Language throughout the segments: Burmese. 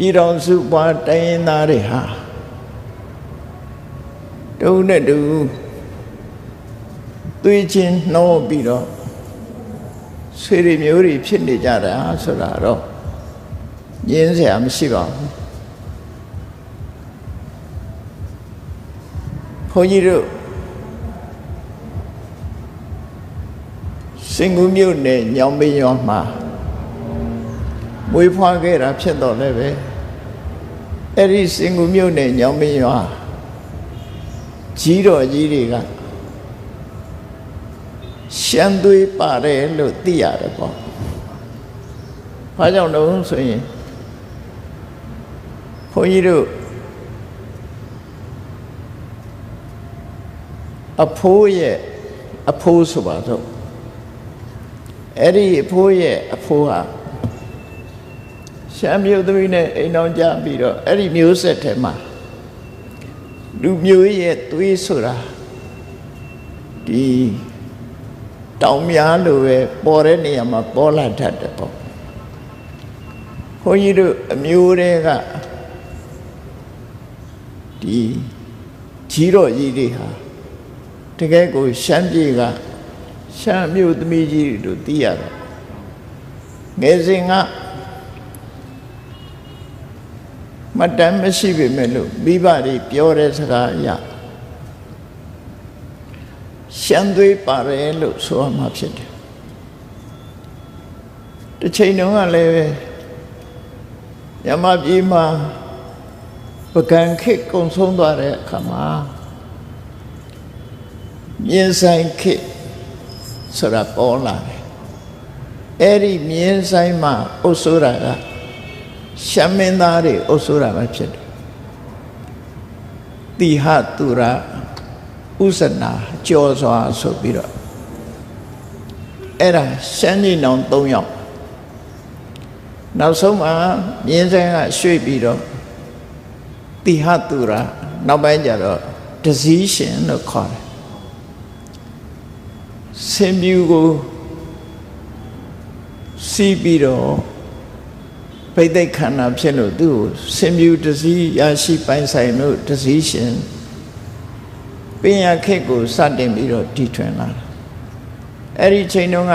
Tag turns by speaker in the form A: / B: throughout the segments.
A: ပြည်တော်စုပွားတိုင်းရင်းသားတွေဟာတုံးနဲ့တူသွေးချင်းနှောပြီးတော့ဆွေတွေမျိုးတွေဖြစ်နေကြတာဆိုတာတော့ငြင်းစရာမရှိပါဘူးဘုန်းကြီးတို့စင်ကူးမြို့နယ်ညောင်ပင်ရွာမှာမွေးဖွားခဲ့တာဖြစ်တော့လည်းပဲအဲ့ဒီစင်ကူးမြို့နယ်ညောင်ပင်ရွာကြီးတော်ကြီးတွေကရှမ်းသွေးပါတယ်လို့သိရတယ်ပေါ့။ဘာကြောင့်လဲဆိုရင်ဘုန်းကြီးတို့အဖိုးရဲ့အဖိုးဆိုပါတော့အဲ့ဒီအဖိုးရဲ့အဖိုးဟာရှမ်းမျိုးသမီးနဲ့အိမ်တော်ကြပြီးတော့အဲ့ဒီမျိုးဆက်ထဲမှာလူမျိုးရဲ့သွေးဆိုတာဒီတောင်များလိုပဲပေါ်တဲ့နေရာမှာပေါ်လာတတ်တယ်ပေါ့ဘုန်းကြီးတို့အမျိုးတွေကဒီကြီးတော်ကြီးတွေဟာတကယ်ကိုရှမ်းပြည်ကရှမ်းမျိုးသမီးကြီးတို့သိရတယ်ငယ်စဉ်ကမတမ်းမရှိပေမဲ့လို့မိဘတွေပြောတဲ့စကားအရရှမ်းသွေးပါတယ်လို့ဆိုရမှာဖြစ်တယ်တစ်ချိန်တုန်းကလည်းမြန်မာပြည်မှာပကံခေတ်ကုံဆုံးသွားတဲ့အခါမှာမြင်းဆိုင်ခေတ်ဆိုတာပေါ်လာတယ်အဲ့ဒီမြင်းဆိုင်မှာအုပ်စိုးတာကရှမ်းမင်းသားတွေအုပ်စိုးတာပဲဖြစ်တယ်တိဟသူရဥစနာကျော်စွာဆိုပြီးတော့အဲ့ဒါရှမ်းကြီးနောင်3ယောက်နောက်ဆုံးမှာမြင်းဆိုင်ကရွှေ့ပြီးတော့တိဟသူရနောက်ပိုင်းကျတော့တစည်းရှင်လို့ခေါ်တယ်ဆင်ပြူကိုစီးပြီးတော့ဗိသိက်ခန္ဓာဖြစ်လို့သူ့ကိုဆင်ပြူတစည်းရရှိပိုင်ဆိုင်လို့တစည်းရှင်ပညာခေတ်ကိုစတင်ပြီးတော့တည်ထွင်လာတာအဲ့ဒီချိန်တုန်းက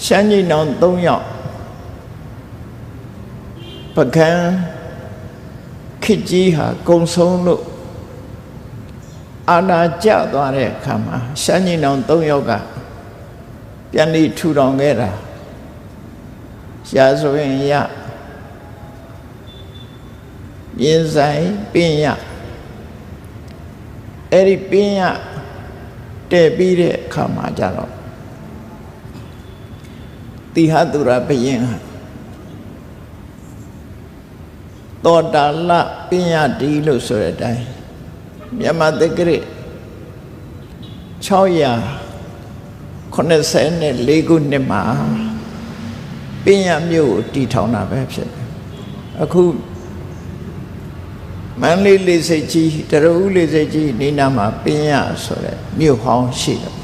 A: ရှမ်းကြီးနောင်3ယောက်ပကံခေတ်ကြီးဟာကုံဆုံးလို့အာဏာကျသွားတဲ့အခါမှာရှမ်းကြီးနောင်3ယောက်ကပြန်ပြီးထူထောင်ခဲ့တာရှားဆိုရင်ရမြင်းဆိုင်ပညာအဲ့ဒီပညာတဲ့ပြီးတဲ့အခါမှာကြတော့တိဟသူရဘုရင်ဟာသောတာလပညာတီလို့ဆိုတဲ့အတိုင်းမြန်မာတက္ကရာ684ခုနှစ်မှာပညာမြို့ကိုတည်ထောင်တာပဲဖြစ်တယ်အခုမန္တလေးလေဆိပ်ကြီးတရဦးလေဆိပ်ကြီးနေနာမှာပညာဆိုတဲ့မြို့ဟောင်းရှိတယ်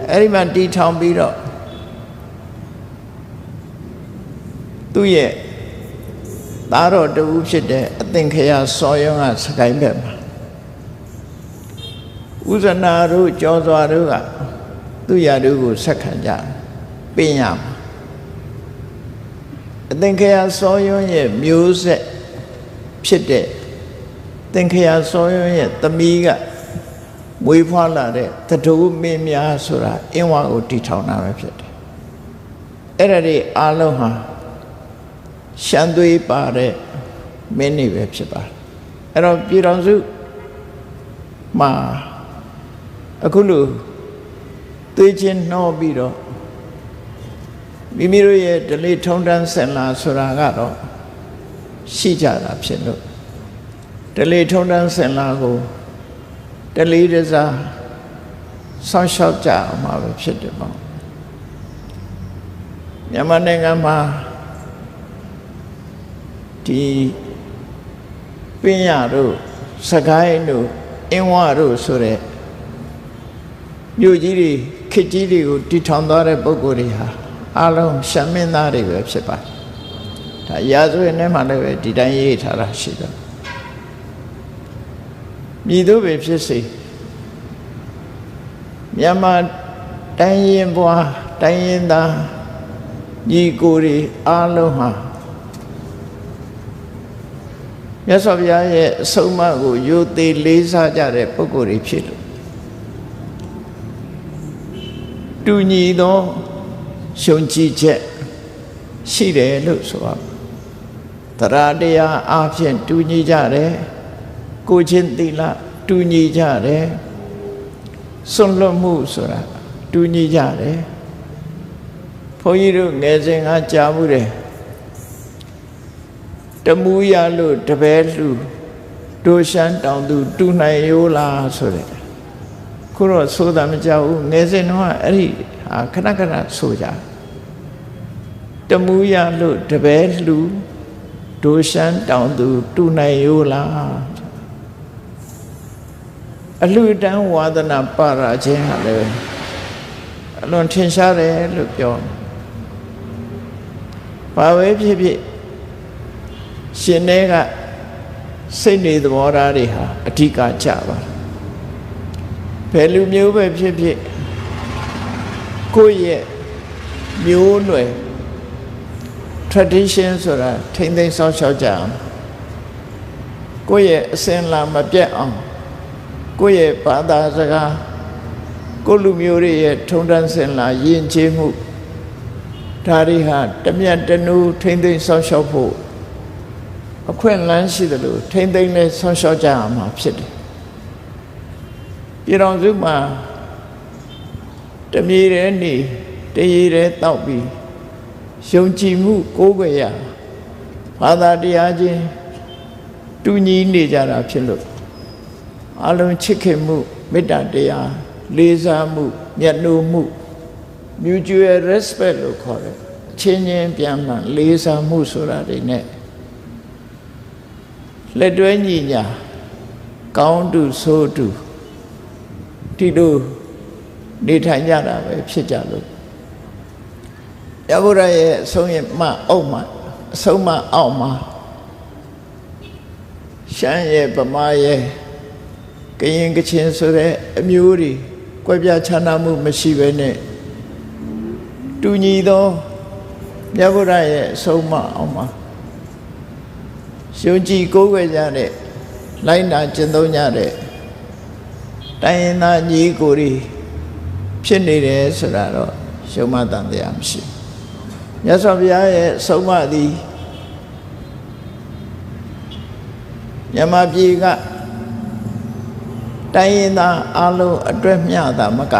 A: အဲ့ဒီမှာတည်ထောင်ပြီးတော့သူ့ရဲ့သားတော်တူဖြစ်တဲ့အသင်္ခရာစောရုံးကစကိုင်းဘက်မှာဥဇနာတို့ကျော်စွာတို့ကသူ့ရာတို့ကိုဆက်ခံကြပညာမှာအသင်္ခရာစောရုံးရဲ့မျိုးဆက်ဖြစ်တဲ့သင်္ခရာစောရုံးရဲ့သမီးကမွေးဖွားလာတဲ့တတိုးမင်းများဆိုတာအင်းဝါကိုတည်ထောင်တာပဲဖြစ်တယ်အဲ့ဒါတွေအားလုံးဟာရှမ်းသွေးပါတဲ့မင်းတွေပဲဖြစ်ပါတယ်အဲ့တော့ပြည်တော်စုမှာအခုလိုသွေးချင်းနှောပြီးတော့မိမိတို့ရဲ့ဓလေ့ထုံးတမ်းစင်လာဆိုတာကတော့ရှိကြတာဖြစ်လို့ဓလေ့ထုံးတမ်းစင်လာကိုတလေးတစားဆောင်းလျှောက်ကြအောင်မှာပဲဖြစ်တယ်ပေါ့မြန်မာနိုင်ငံမှာဒီပညာတို့စကိုင်းတို့အင်းဝတို့ဆိုတဲ့မြို့ကြီးတွေခေတ်ကြီးတွေကိုတည်ထောင်သွားတဲ့ပုဂ္ဂိုလ်တွေဟာအလုံးရှမ်းမင်းသားတွေပဲဖြစ်ပါတယ် ဒါရာဇဝင်ထဲမှာလည်းပဲဒီတိုင်းရေးထားတာရှိတယ်မြည်သူပဲဖြစ်စေမြန်မာတိုင်းရင်ဘွားတိုင်းရင်သားညီကိုတွေအားလုံးဟာမြတ်စွာဘုရားရဲ့အဆုံးအမကိုယိုသေးလေးစားကြတဲ့ပုဂ္ဂိုလ်တွေဖြစ်လို့တူညီသောယုံကြည်ချက်ရှိတယ်လို့ဆိုပါတရားတရားအားဖြင့်တူညီကြတယ်ကိုချင်းသီလတူညီကြတယ်စွန့်လွတ်မှုဆိုတာတူညီကြတယ်ဘုန်းကြီးတို့ငယ်စဉ်ကကြားမှုတယ်တမူရလို့တပည့်လူတို့ရှမ်းတောင်သူတူနိုင်ရိုးလားဆိုတဲ့ခုတော့ဆိုတာမကြောက်ဘူးငယ်စဉ်တော့အဲ့ဒီဟာခဏခဏဆိုကြတမူရလို့တပည့်လူတို့ရှမ်းတောင်သူတူနိုင်ရိုးလားအလှတန်းဝါဒနာပါရခြင်းဟာလည်းအလွန်ထင်ရှားတယ်လို့ပြောဘာပဲဖြစ်ဖြစ်ရှင်တွေကစိတ်နေသဘောထားတွေဟာအဓိကကြပါဘယ်လူမျိုးပဲဖြစ်ဖြစ်ကိုယ့်ရဲ့မျိုးနွယ် tradition ဆိုတာထိမ့်သိမ်းဆောက်ရှောက်ကြအောင်ကိုယ့်ရဲ့အစဉ်လာမပြတ်အောင်ကိုယ့်ရဲ့ဘာသာစကားကိုယ့်လူမျိုးတွေရဲ့ထုံတန်းစင်လာယဉ်ကျေးမှုဒါတွေဟာတမျက်တနူးထိမ့်သိမ်းဆောက်ရှောက်ဖို့အခွင့်အလမ်းရှိတယ်လို့ထိမ့်သိမ်းနဲ့ဆောက်ရှောက်ကြရမှာဖြစ်တယ်ပြည်တော်စုမှာတမြေတဲ့နေတရေတဲ့တောက်ပြီးယုံကြည်မှုကိုးကွယ်ရဘာသာတရားချင်းတူညီနေကြတာဖြစ်လို့အလုံးချစ်ခင်မှုမေတ္တာတရားလေးစားမှုမျက်နှာမှု mutual respect လို့ခေါ်တယ်အချင်းချင်းပြန်မှန်လေးစားမှုဆိုတာတွေနဲ့လက်တွဲညီညာကောင်းတူဆိုးတူဒီလိုနေထိုင်ကြတာပဲဖြစ်ကြလို့ရဗုဒ္ဓရဲ့အဆုံးမအောက်မှာအဆုံးမအောက်မှာရှမ်းရဲ့ဗမာရဲ့ကရင်ကချင်ဆိုတဲ့အမျိုးတွေကွဲပြားခြားနားမှုမရှိဘဲနဲ့တူညီသောမြတ်ဗုဒ္ဓရဲ့အဆုံးအမအောင်မှာယုံကြည်ကိုးကွယ်ကြတဲ့လိုက်နာကျင့်သုံးကြတဲ့တိုင်းရင်းသားညီကိုတွေဖြစ်နေတယ်ဆိုတာတော့ရှုံးမတန်တရားမရှိမြတ်စွာဘုရားရဲ့အဆုံးအမသည်မြန်မာပြည်ကတိုင်းရင်းသားအလုံးအတွက်မျှတာမက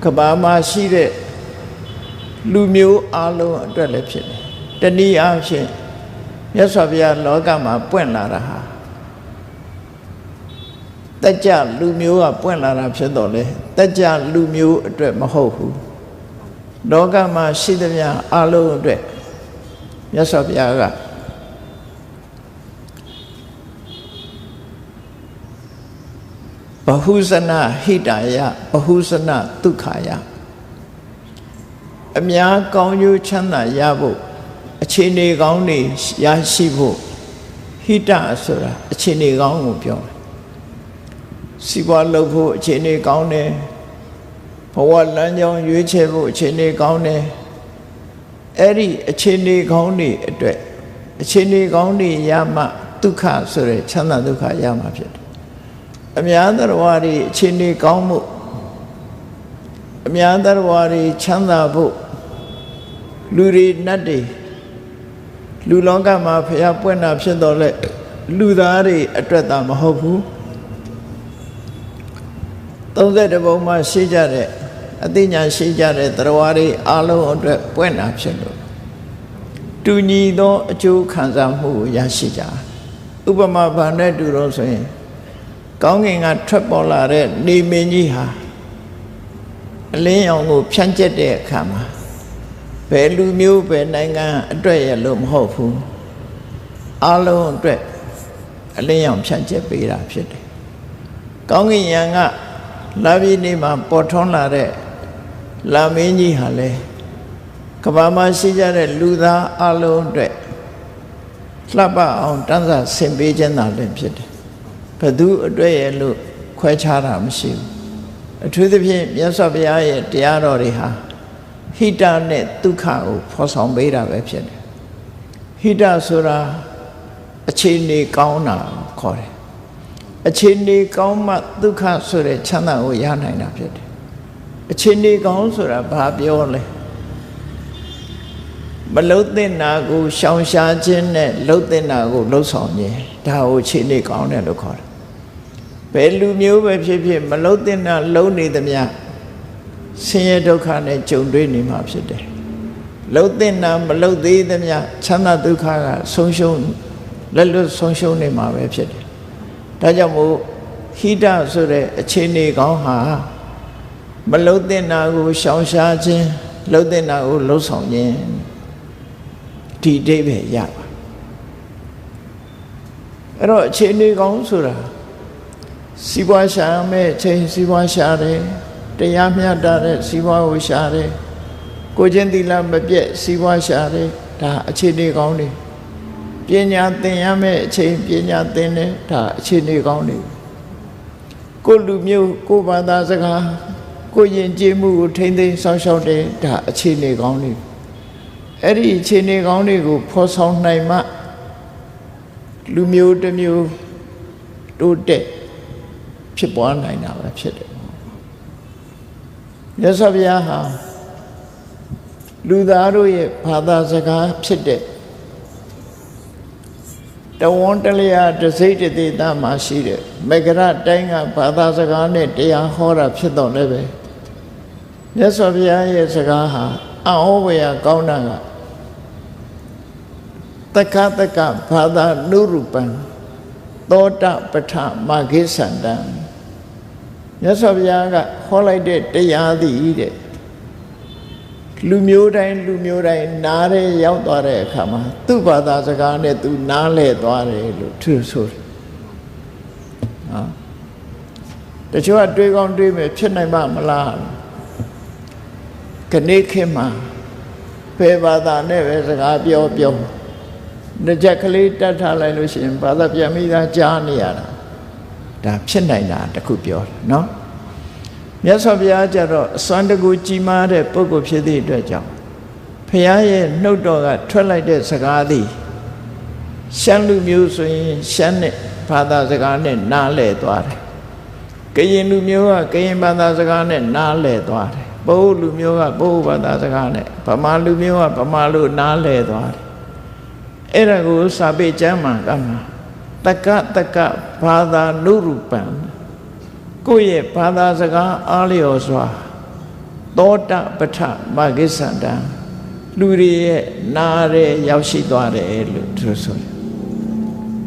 A: ကမ္ဘာမှာရှိတဲ့လူမျိုးအလုံးအတွက်လည်းဖြစ်တယ်တနည်းအားဖြင့်မြတ်စွာဘုရားလောကမှာပွင့်လာတာဟာတကြလူမျိုးကပွင့်လာတာဖြစ်တော့လေတကြလူမျိုးအတွက်မဟုတ်ဘူးလောကမှာရှိသမျှအလုံးအတွက်မြတ်စွာဘုရားကဘဟုဇနဟိတာယဘဟုဇနဒုက္ခယအများကောင်းကျိုးချမ်းသာရဖို့အခြေအနေကောင်းတွေရရှိဖို့ဟိတဆိုတာအခြေအနေကောင်းကိုပြောတယ်စီးပွားလုပ်ဖို့အခြေအနေကောင်းတယ်ဘဝလမ်းကြောင်းရွေးချယ်ဖို့အခြေအနေကောင်းတယ်အဲ့ဒီအခြေအနေကောင်းတွေအတွက်အခြေအနေကောင်းတွေရမှဒုက္ခဆိုတဲ့ချမ်းသာဒုက္ခရမှာဖြစ်တယ်အများသရဝါတွေအခြေအနေကောင်းမှုအများသရဝါတွေချမ်းသာဖို့လူတွေနတ်တွေလူလောကမှာဖျားပွင့်တာဖြစ်တော့လေလူသားတွေအတွက်သာမဟုတ်ဘူး31ဘုံမှာရှိကြတဲ့အသိဉာဏ်ရှိကြတဲ့သရဝါတွေအလုံးအတွက်ပွင့်တာဖြစ်လို့တူညီသောအကျိုးခံစားမှုကိုရရှိကြဥပမာဘာနဲ့တူတော့ဆိုရင်ကောင်းကင်ကထွက်ပေါ်လာတဲ့နေမင်းကြီးဟာအလင်းရောင်ကိုဖြန့်ကျက်တဲ့အခါမှာဘယ်လူမျိုးဘယ်နိုင်ငံအတွက်ရလို့မဟုတ်ဘူးအလုံးအတွက်အလင်းရောင်ဖြန့်ကျက်ပေးတာဖြစ်တယ်ကောင်းကင်ယံကလာပြီးနေမှာပေါ်ထွန်းလာတဲ့လာမင်းကြီးဟာလေ ကဘာမှာရှိကြတဲ့လူသားအလုံးအတွက်လှပအောင်တန်းစာဆင်ပေးခြင်းသာလည်းဖြစ်တယ်ဘယ်သူအတွက်ရဲ့လို့ခွဲခြားတာမရှိဘူးအထူးသဖြင့်မြတ်စွာဘုရားရဲ့တရားတော်တွေဟာဟိတနဲ့ဒုက္ခကိုဖော်ဆောင်ပေးတာပဲဖြစ်တယ်ဟိတဆိုတာအခြေအနေကောင်းတာခေါ်တယ်အခြေအနေကောင်းမှဒုက္ခဆိုတဲ့ချမ်းသာကိုရနိုင်တာဖြစ်တယ်အခြေအနေကောင်းဆိုတာဘာပြောလဲမလှုပ်တဲ့နာကိုရှောင်ရှားခြင်းနဲ့လှုပ်တဲ့နာကိုလှုပ်ဆောင်ခြင်းဒါကိုအခြေအနေကောင်းတယ်လို့ခေါ်တယ်ဘယ်လူမျိုးပဲဖြစ်ဖြစ်မလှုပ်တဲ့နာလှုပ်နေသမျှဆင်းရဲဒုက္ခနဲ့ကြုံတွေ့နေမှာဖြစ်တယ်လှုပ်တဲ့နာမလှုပ်သေးသမျှချမ်းသာဒုက္ခကဆုံးရှုံးလက်လွတ်ဆုံးရှုံးနေမှာပဲဖြစ်တယ်ဒါကြောင့်မို့ဟိတဆိုတဲ့အခြေအနေကောင်းဟာမလှုပ်တဲ့နာကိုရှောင်ရှားခြင်းလှုပ်တဲ့နာကိုလှုပ်ဆောင်ခြင်းဒီအဓိပ္ပာယ်ရပါအဲ့တော့အခြေအနေကောင်းဆိုတာစီးပွားရှာမဲ့ချိန်စီးပွားရှာတယ်တရားမျှတတဲ့စီးပွားကိုရှာတယ်ကိုချင်းသီလမပြည့်စီးပွားရှာတယ်ဒါအခြေအနေကောင်းတွေပညာသင်ရမဲ့အချိန်ပညာသင်တယ်ဒါအခြေအနေကောင်းတွေကိုလူမျိုးကိုဘာသာစကားကိုယဉ်ကျေးမှုကိုထိမ့်သိမ်းဆောင်ရှောက်တယ်ဒါအခြေအနေကောင်းတွေအဲ့ဒီအခြေအနေကောင်းတွေကိုဖော်ဆောင်နိုင်မှလူမျိုးတစ်မျိုးတိုးတက်ဖြစ်ပွားနိုင်တာပဲဖြစ်တယ်မြတ်စွာဘုရားဟာလူသားတို့ရဲ့ဘာသာစကားဖြစ်တဲ့တဝန်းတလျာတစိတ်တသေးသားမှာရှိတဲ့မေဂရတိုင်းကဘာသာစကားနဲ့တရားဟောတာဖြစ်တော့လည်းပဲမြတ်စွာဘုရားရဲ့စကားဟာအံ့ဩဖွယ်ကောင်းတာကတက္ကတက္ကဘာသာနုရူပံသောတပဋ္ဌမဂ္ဂိသန္တံမြတ်စွာဘုရားကဟောလိုက်တဲ့တရားသည်တဲ့လူမျိုးတိုင်းနားရဲရောက်သွားတဲ့အခါမှာသူ့ဘာသာစကားနဲ့သူနားလဲသွားတယ်လို့သူဆိုတယ်တချို့ကတွေးကောင်းတွေးမယ်ဖြစ်နိုင်ပါမလားခဏခေတ်မှာဘယ်ဘာသာနဲ့ပဲစကားပြောတစ်ချက်ကလေးတတ်ထားလိုက်လို့ရှိရင်ဘာသာပြန်ပြီးသားကြားနေရတာဒါဖြစ်နိုင်တာတခုပြောတယ်နော်မြတ်စွာဘုရားကျတော့အစွမ်းတကူကြီးမားတဲ့ပုဂ္ဂိုလ်ဖြစ်သည့်အတွက်ကြောင့်ဘုရားရဲ့နှုတ်တော်ကထွက်လိုက်တဲ့စကားသည်ရှမ်းလူမျိုးဆိုရင်ရှမ်းနဲ့ဘာသာစကားနဲ့နားလည်သွားတယ်ကရင်လူမျိုးကကရင်ဘာသာစကားနဲ့နားလည်သွားတယ်ပအို့လူမျိုးကပအို့ဘာသာစကားနဲ့ဗမာလူမျိုးကဗမာလူနားလည်သွားတယ်အဲ့ဒါကိုစာပေကျမ်းမှာကမှာတက္ကတက္ကဘာသာနုရူပံကိုယ့်ရဲ့ဘာသာစကားအားလျော်စွာသောတပဋ္ဌမဂ္ဂိသန္တံလူတွေရဲ့နားရဲရောက်ရှိသွားတယ်လို့သူဆိုတယ်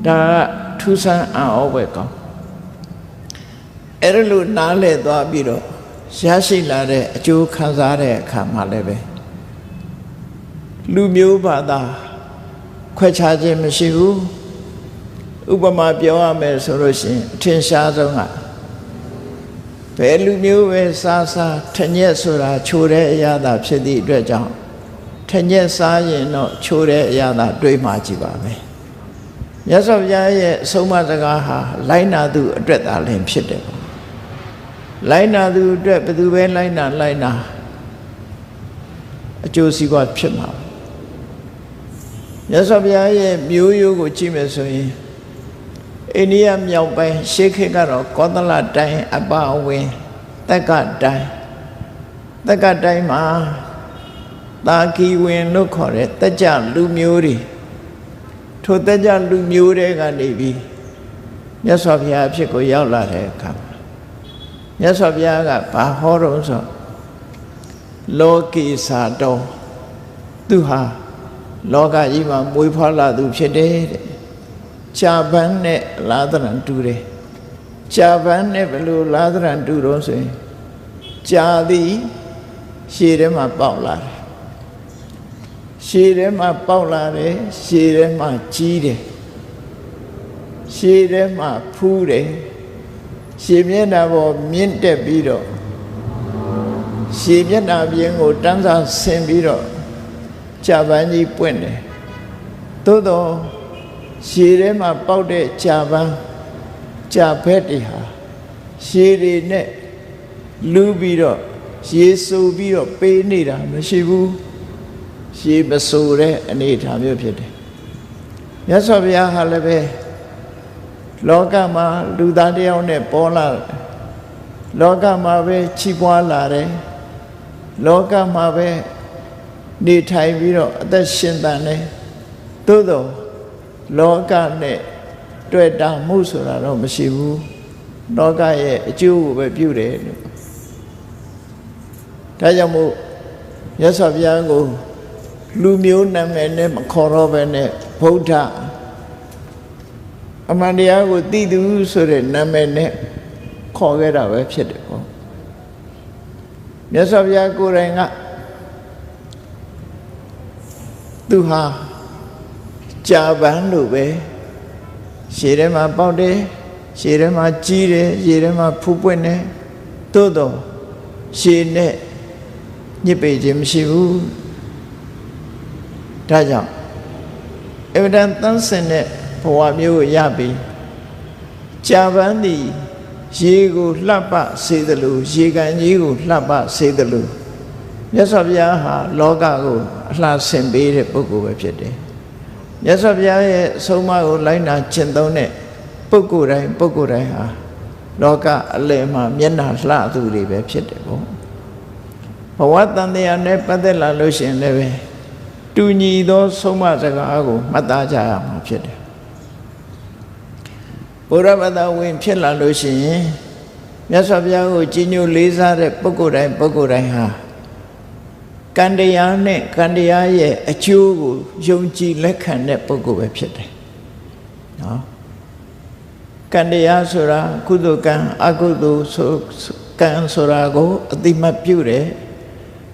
A: ဒါကထူးဆန်းအံ့ဩဖွယ်ကောင်းအဲ့လိုနားလဲသွားပြီးတော့ရရှိလာတဲ့အကျိုးခံစားတဲ့အခါမှာလည်းပဲလူမျိုးဘာသာခွဲခြားခြင်းမရှိဘူးဥပမာပြောရမယ်ဆိုလို့ရှိရင်အထင်ရှားဆုံးကဘယ်လူမျိုးပဲစားထညက်ဆိုတာချိုတဲ့အရာသာဖြစ်သည့်အတွက်ကြောင့်ထညက်စားရင်တော့ချိုတဲ့အရာသာတွေးမှကြည့်ပါမယ်မြတ်စွာဘုရားရဲ့အဆုံးအမစကားဟာလိုက်နာသူအတွက်သာလင်ဖြစ်တယ်လိုက်နာသူအတွက်ဘယ်သူပဲလိုက်နာအကျိုးစီးပွားဖြစ်မှာမြတ်စွာဘုရားရဲ့မျိုးရိုးကိုကြည့်မယ်ဆိုရင်အိန္ဒိယမြောက်ပိုင်းရှေးခေတ်ကတော့ကောသလတိုင်းအပအဝင်တက္ကတိုင်းမှာတာကီဝင်လို့ခေါ်တဲ့တကြလူမျိုးတွေထိုတကြလူမျိုးတွေကနေပြီးမြတ်စွာဘုရားအဖြစ်ကိုရောက်လာတဲ့အခါမြတ်စွာဘုရားကဘာဟောတော့ဆိုလောကိစာတော်သူဟာလောကကြီးမှာမွေးဖွားလာသူဖြစ်တယ်တဲ့ကြာပန်းနဲ့လာသရံတူတယ်ကြာပန်းနဲ့ဘယ်လိုလာသရံတူတော့ဆိုရင်ကြာသည်ရှည်ထဲမှာပေါက်လာတယ်ရှည်ထဲမှာပေါက်လာတယ်ရှည်ထဲမှာကြီးတယ်ရှည်ထဲမှာဖူးတယ်ရှည်မျက်နှာပေါ်မြင့်တက်ပြီးတော့ရှည်မျက်နှာပြင်ကိုတန်းစာဆင်ပြီးတော့ ကြာပန်းကြီးပွင့်တယ်သို့တော့ရှည်ထဲမှာပေါက်တဲ့ကြာပန်းကြာဘက်တွေဟာရှည်တွေနဲ့လူးပြီးတော့ရေဆူပြီးတော့ပေးနေတာမရှိဘူးရှည်မဆူတဲ့အနေအထားမျိုးဖြစ်တယ်မြတ်စွာဘုရားဟာလည်းပဲလောကမှာလူသားတယောက်နဲ့ပေါ်လာလောကမှာပဲချီးပွားလာတယ်လောကမှာပဲနေထိုင်ပြီးတော့အသက်ရှင်သန်တယ်သို့သောလောကနဲ့တွေ့တာမှုဆိုတာတော့မရှိဘူးလောကရဲ့အကျိုးကိုပဲပြုတယ်လို့ဒါကြောင့်မို့မြတ်စွာဘုရားကိုလူမျိုးနာမည်နဲ့မခေါ်တော့ဘဲနဲ့ဗုဒ္ဓအမှန်တရားကိုသိသူဆိုတဲ့နာမည်နဲ့ခေါ်ခဲ့တာပဲဖြစ်တယ်ပေါ့မြတ်စွာဘုရားကိုယ်တိုင်ကသူဟာကြာပန်းလို့ပဲရှည်ထဲမှာပေါက်တယ်ရှည်ထဲမှာကြီးတယ်ရှည်ထဲမှာဖူးပွင့်တယ်သို့တော့ရှည်နဲ့ညစ်ပေခြင်းမရှိဘူးဒါကြောင့်အမှန်တန်သန့်စင်တဲ့ဘဝမျိုးကိုရပြီးကြာပန်းသည်ရေကိုလှပစေသလိုရေကန်ကြီးကိုလှပစေသလိုမြတ်စွာဘုရားဟာလောကကိုအလှဆင်ပေးတဲ့ပုဂ္ဂိုလ်ပဲဖြစ်တယ်မြတ်စွာဘုရားရဲ့အဆုံးအမကိုလိုက်နာကျင့်သုံးတဲ့ပုဂ္ဂိုလ်တိုင်းဟာလောကအလယ်မှာမျက်နှာလှသူတွေပဲဖြစ်တယ်ပေါ့ဘဝတန်တရားနဲ့ပတ်သက်လာလို့ရှိရင်လည်းပဲတူညီသောဆုံးမစကားကိုမှတ်သားကြရမှာဖြစ်တယ်ဘုရားဘာသာဝင်ဖြစ်လာလို့ရှိရင်မြတ်စွာဘုရားကိုကြီးညိုလေးစားတဲ့ပုဂ္ဂိုလ်တိုင်းဟာကံတရားနဲ့ကံတရားရဲ့အကျိုးကိုယုံကြည်လက်ခံတဲ့ပုဂ္ဂိုလ်ပဲဖြစ်တယ်နော်ကံတရားဆိုတာကုသိုလ်ကံအကုသိုလ်ကံဆိုတာကိုအတိမတ်ပြုတယ်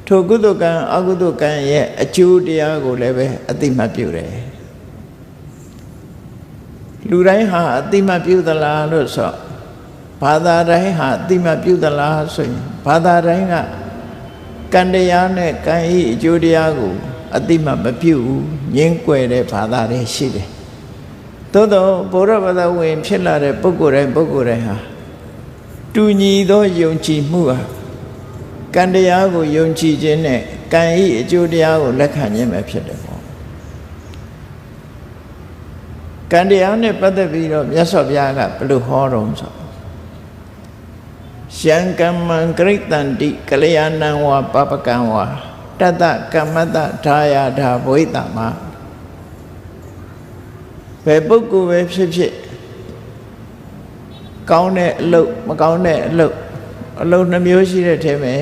A: ထိုကုသိုလ်ကံအကုသိုလ်ကံရဲ့အကျိုးတရားကိုလည်းပဲအတိမတ်ပြုတယ်လူတိုင်းဟာအတိမတ်ပြုသလားလို့ဆိုဘာသာတိုင်းဟာအတိမတ်ပြုသလားဆိုရင်ဘာသာတိုင်းကကံတရားနဲ့ကံဤအကျိုးတရားကိုအတိမတ်မပြုဘူးငြင်းကွယ်တဲ့ဘာသာတွေရှိတယ်သို့တော့ဘုရားဘာသာဝင်ဖြစ်လာတဲ့ပုဂ္ဂိုလ်တိုင်းဟာတူညီသောယုံကြည်မှုဟာကံတရားကိုယုံကြည်ခြင်းနဲ့ကံဤအကျိုးတရားကိုလက်ခံခြင်းပဲဖြစ်တယ်ပေါ့ကံတရားနဲ့ပတ်သက်ပြီးတော့မြတ်စွာဘုရားကဘယ်လိုဟောတော်ဆိုယံကမ္မံကရိတန္တိကလျာဏံဝါပပကံဝါတတကမ္မတထာယာဓာဘဝိတမဘယ်ပုဂ္ဂိုလ်ပဲဖြစ်ဖြစ်ကောင်းတဲ့အလုပ်မကောင်းတဲ့အလုပ်နှမျိုးရှိတဲ့ထဲမှာ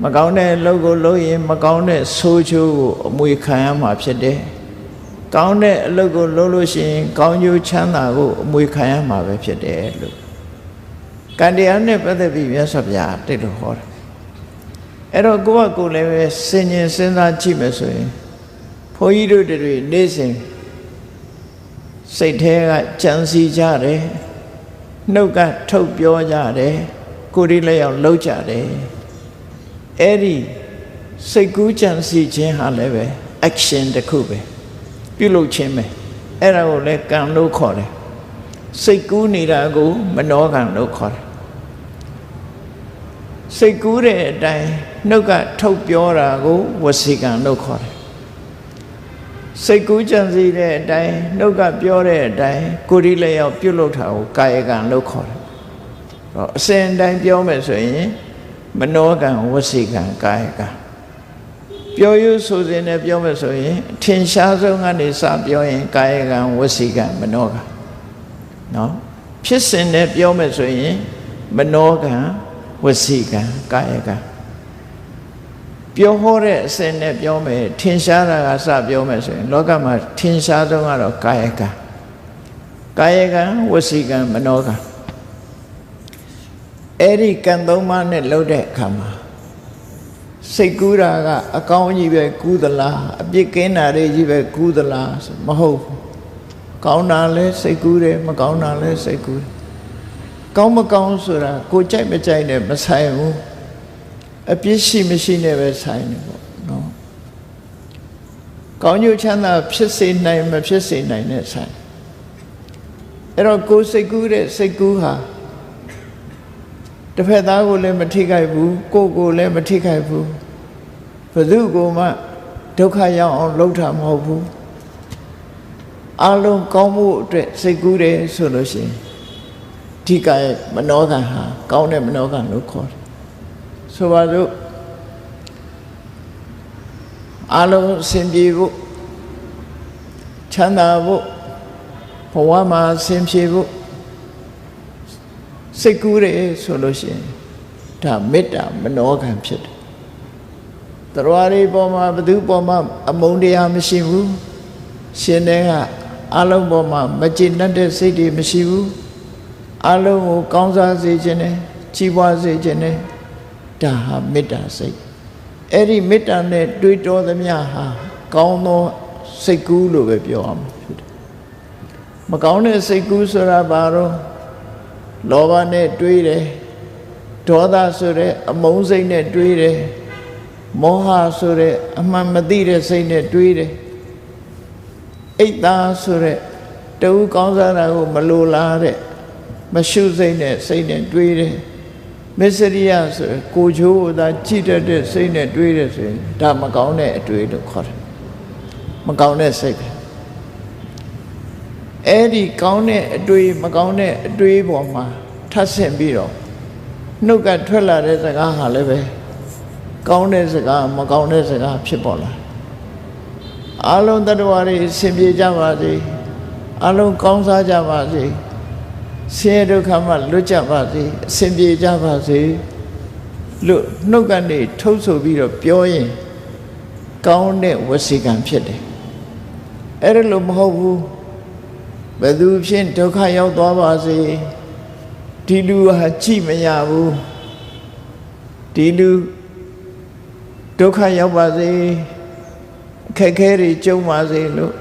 A: မကောင်းတဲ့အလုပ်ကိုလုပ်ရင်မကောင်းတဲ့ဆိုးချိုးကိုအမွေခံရမှာဖြစ်တယ်ကောင်းတဲ့အလုပ်ကိုလုပ်လို့ရှိရင်ကောင်းကျိုးချမ်းသာကိုအမွေခံရမှာပဲဖြစ်တယ်လို့ကံတရားနဲ့ပတ်သက်ပြီးမြတ်စွာဘုရားတိတ်လို့ဟောတယ်အဲ့တော့ကိုယ့်ကိုယ်လည်းပဲစဉ်းကျင်စဉ်းစားကြည့်မယ်ဆိုရင်ဘုန်းကြီးတို့တွေနေ့စဉ်စိတ်ထဲကကြံစည်ကြတယ်နှုတ်ကထုတ်ပြောကြတယ်ကိုယ်ဒီလည်းရောက်လှုပ်ကြတယ်အဲ့ဒီစိတ်ကူးကြံစည်ခြင်းဟာလည်းပဲ action တစ်ခုပဲပြုလုပ်ခြင်းပဲအဲ့ဒါကိုလည်းကံလို့ခေါ်တယ်စိတ်ကူးနေတာကိုမနောကံလို့ခေါ်တယ်စိတ်ကူးတဲ့အတိုင်းနှုတ်ကထုတ်ပြောတာကိုဝစီကံလို့ခေါ်တယ်စိတ်ကူးကြံစည်တဲ့အတိုင်းနှုတ်ကပြောတဲ့အတိုင်းကိုယ်ဒီလည်းရောက်ပြုလုပ်တာကိုကာယကံလို့ခေါ်တယ်အစဉ်တိုင်းပြောမယ်ဆိုရင်မနောကံဝစီကံကာယကံပြောရဆိုစဉ်နဲ့ပြောမယ်ဆိုရင်ထင်ရှားဆုံးကနေစပြောရင်ကာယကံဝစီကံမနောကံနော်ဖြစ်စဉ်နဲ့ပြောမယ်ဆိုရင်မနောကံဝစီကံကာယကံပြောဟောတဲ့အစဉ်နဲ့ပြောမယ်ထင်ရှားတာကစပြောမယ်ဆိုရင်လောကမှာထင်ရှားဆုံးကတော့ကာယကံဝစီကံမနောကံအဲ့ဒီကံသုံးပါးနဲ့လုပ်တဲ့အခါမှာစိတ်ကူးတာကအကောင်းကြီးပဲကူးသလားအပြစ်ကင်းတာတွေကြီးပဲကူးသလားဆိုမဟုတ်ဘူးကောင်းတာလဲစိတ်ကူးတယ်မကောင်းတာလဲစိတ်ကူးတယ်ကောင်းမကောင်းဆိုတာကိုကြိုက်မကြိုက်နဲ့မဆိုင်ဘူးအပြစ်ရှိမရှိနဲ့ပဲဆိုင်တယ်ပေါ့နော် ကောင်းကျိုးချမ်းသာဖြစ်စေနိုင်မဖြစ်စေနိုင်တဲ့ဆိုင်အဲ့တော့ကိုယ်စိတ်ကူးတဲ့စိတ်ကူးဟာတစ်ဖက်သားကိုလည်းမထိခိုက်ဘူးကိုယ်လည်းမထိခိုက်ဘူးဘယ်သူကိုမှဒုက္ခရောက်အောင်လုပ်တာမဟုတ်ဘူးအလုံးကောင်းမှုအတွက်စိတ်ကူးတယ်ဆိုလို့ရှိရင်ဒီကရဲ့မနောကံဟာကောင်းတဲ့မနောကံလို့ခေါ်တယ်ဆိုပါစို့အလုံးအစဉ်ပြေဖို့ချမ်းသာဖို့ဘဝမှာအစဉ်ပြေဖို့စိတ်ကူးတယ်ဆိုလို့ရှိရင်ဒါမေတ္တာမနောကံဖြစ်တယ်တရားတွေပေါ်မှာဘယ်သူပေါ်မှာအမုန်းတရားမရှိဘူးရှင်တဲ့ကအလုံးပေါ်မှာမကျေနပ်တဲ့စိတ်တွေမရှိဘူးအလုံးကိုကောင်းစားစေခြင်းနဲ့ကြီးပွားစေခြင်းနဲ့ဒါဟာမေတ္တာစိတ်အဲ့ဒီမေတ္တာနဲ့တွေးတောသမျှဟာကောင်းသောစိတ်ကူးလို့ပဲပြောရမှာဖြစ်တယ်မကောင်းတဲ့စိတ်ကူးဆိုတာဘာလို့လောဘနဲ့တွေးတယ်ဒေါသဆိုတဲ့အမုန်းစိတ်နဲ့တွေးတယ်မောဟဆိုတဲ့အမှန်မသိတဲ့စိတ်နဲ့တွေးတယ်အိတ်သားဆိုတဲ့တူကောင်းစားတာကိုမလိုလားတဲ့မရှုစိတ်နဲ့တွေးတယ်မစ္စရိယဆိုကိုချိုးသာကြည့်တတ်တဲ့စိတ်နဲ့တွေးတယ်ဆိုရင်ဒါမကောင်းတဲ့အတွေးလို့ခေါ်တယ်မကောင်းတဲ့စိတ်ပဲအဲ့ဒီကောင်းတဲ့အတွေးမကောင်းတဲ့အတွေးပေါ်မှာထပ်ဆင့်ပြီးတော့နှုတ်ကထွက်လာတဲ့စကားဟာလည်းပဲကောင်းတဲ့စကားမကောင်းတဲ့စကားဖြစ်ပေါ်လာအလုံးတ attva တွေအစဉ်ပြေကြပါစေအလုံးကောင်းစားကြပါစေဆင်းရဲဒုက္ခမှလွတ်ကြပါစေအစဉ်ပြေကြပါစေလို့နှုတ်ကနေထုတ်ဆိုပြီးတော့ပြောရင်ကောင်းတဲ့ဝစီကံဖြစ်တယ်အဲ့ဒါလို့မဟုတ်ဘူးဘယ်သူဖြင့်ဒုက္ခရောက်သွားပါစေဒီလူဟာကြည့်မရဘူးဒီလူဒုက္ခရောက်ပါစေခက်ခဲတွေကြုံပါစေလို့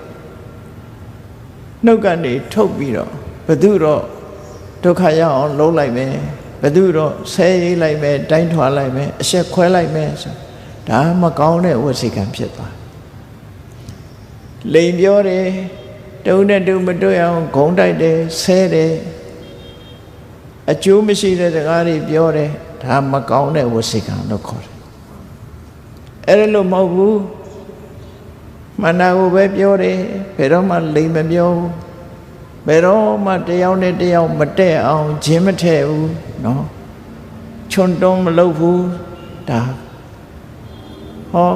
A: နှုတ်ကနေထုတ်ပြီးတော့ဘယ်သူတော့ဒုက္ခရောက်အောင်လုပ်လိုက်မယ်ဘယ်သူတော့ဆဲရေးလိုက်မယ်တိုင်းထွာလိုက်မယ်အဆက်ခွဲလိုက်မယ်ဆိုဒါမကောင်းတဲ့ဝစီကံဖြစ်သွားလိန်ပြောတယ်တုံးနဲ့တုံးမတွေ့အောင်ဂုံတိုက်တယ်ဆဲတယ်အကျိုးမရှိတဲ့စကားတွေပြောတယ်ဒါမကောင်းတဲ့ဝစီကံလို့ခေါ်တယ်အဲ့ဒါလို့မဟုတ်ဘူးမနာကိုပဲပြောတယ်ဘယ်တော့မှလိမ်မပြောဘူးဘယ်တော့မှတယောက်နဲ့တယောက်မတက်အောင်ဂျင်းမထည့်ဘူးနော်ချွန်တုံးမလုပ်ဘူးဒါဟော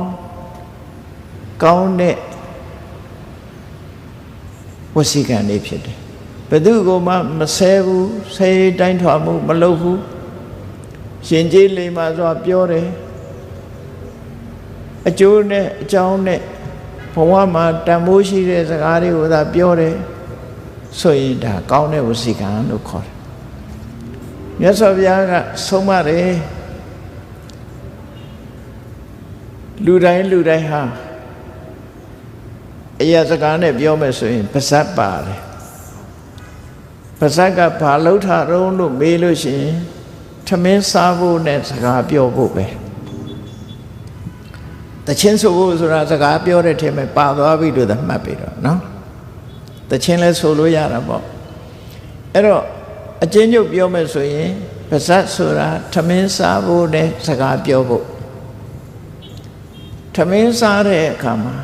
A: ကောင်းတဲ့ဝစီကံလေးဖြစ်တယ်ဘယ်သူကိုမှမဆဲဘူးဆဲတိုင်းထွာမှုမလုပ်ဘူးရှင်ကြီးလိမ္မာစွာပြောတယ်အကျိုးနဲ့အကြောင်းနဲ့ဘဝမှာတန်ဖိုးရှိတဲ့စကားတွေကိုသာပြောတယ်ဆိုရင်ဒါကောင်းတဲ့ဝစီကံလို့ခေါ်တယ်မြတ်စွာဘုရားကဆုံးမတယ်လူတိုင်းဟာအရာစကားနဲ့ပြောမယ်ဆိုရင်ပါဇက်ပါတယ်ပါဇက်ကဘာလှုပ်ထတော့လို့မေးလို့ရှိရင်ထမင်းစားဖို့နဲ့စကားပြောဖို့ပဲတချင်းဆိုဖို့ဆိုတာစကားပြောတဲ့ထဲမှာပါသွားပြီလို့သတ်မှတ်ပြီတော့နော်တချင်းလဲဆိုလို့ရတာပေါ့အဲ့တော့အချင်းချုပ်ပြောမယ်ဆိုရင်ပါဇက်ဆိုတာထမင်းစားဖို့နဲ့စကားပြောဖို့ထမင်းစားတဲ့အခါမှာ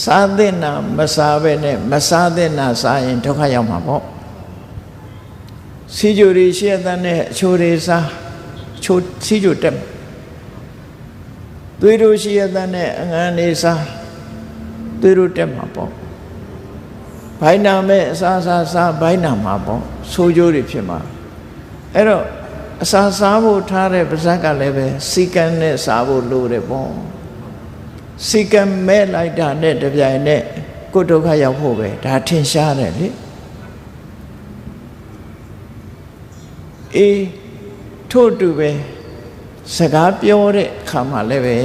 A: စားတဲ့နာမစားပဲနဲ့မစားတဲ့နာစားရင်ဒုက္ခရောက်မှာပေါ့စီကြိုတွေရှေ့တဲ့နဲ့အချိုတွေစားချိုစီကြိုတက်သွေးတို့ရှေ့တဲ့နဲ့အငန်းနေစားသွေးတို့တက်မှာပေါ့ဘိုင်းနာမဲ့အစားစားဘိုင်းနာမှာပေါ့ဆိုးကြိုးတွေဖြစ်မှာအဲ့တော့အစားစားဖို့ထားတဲ့ပါဇက်ကလည်းပဲစီကံနဲ့စားဖို့လိုတယ်ပေါ့စီကံမဲ့လိုက်တာနဲ့တပြိုင်နဲ့ကိုယ်ဒုက္ခရောက်ဖို့ပဲဒါထင်ရှားတယ်လေအေးထို့တူပဲစကားပြောတဲ့အခါမှာလည်းပဲ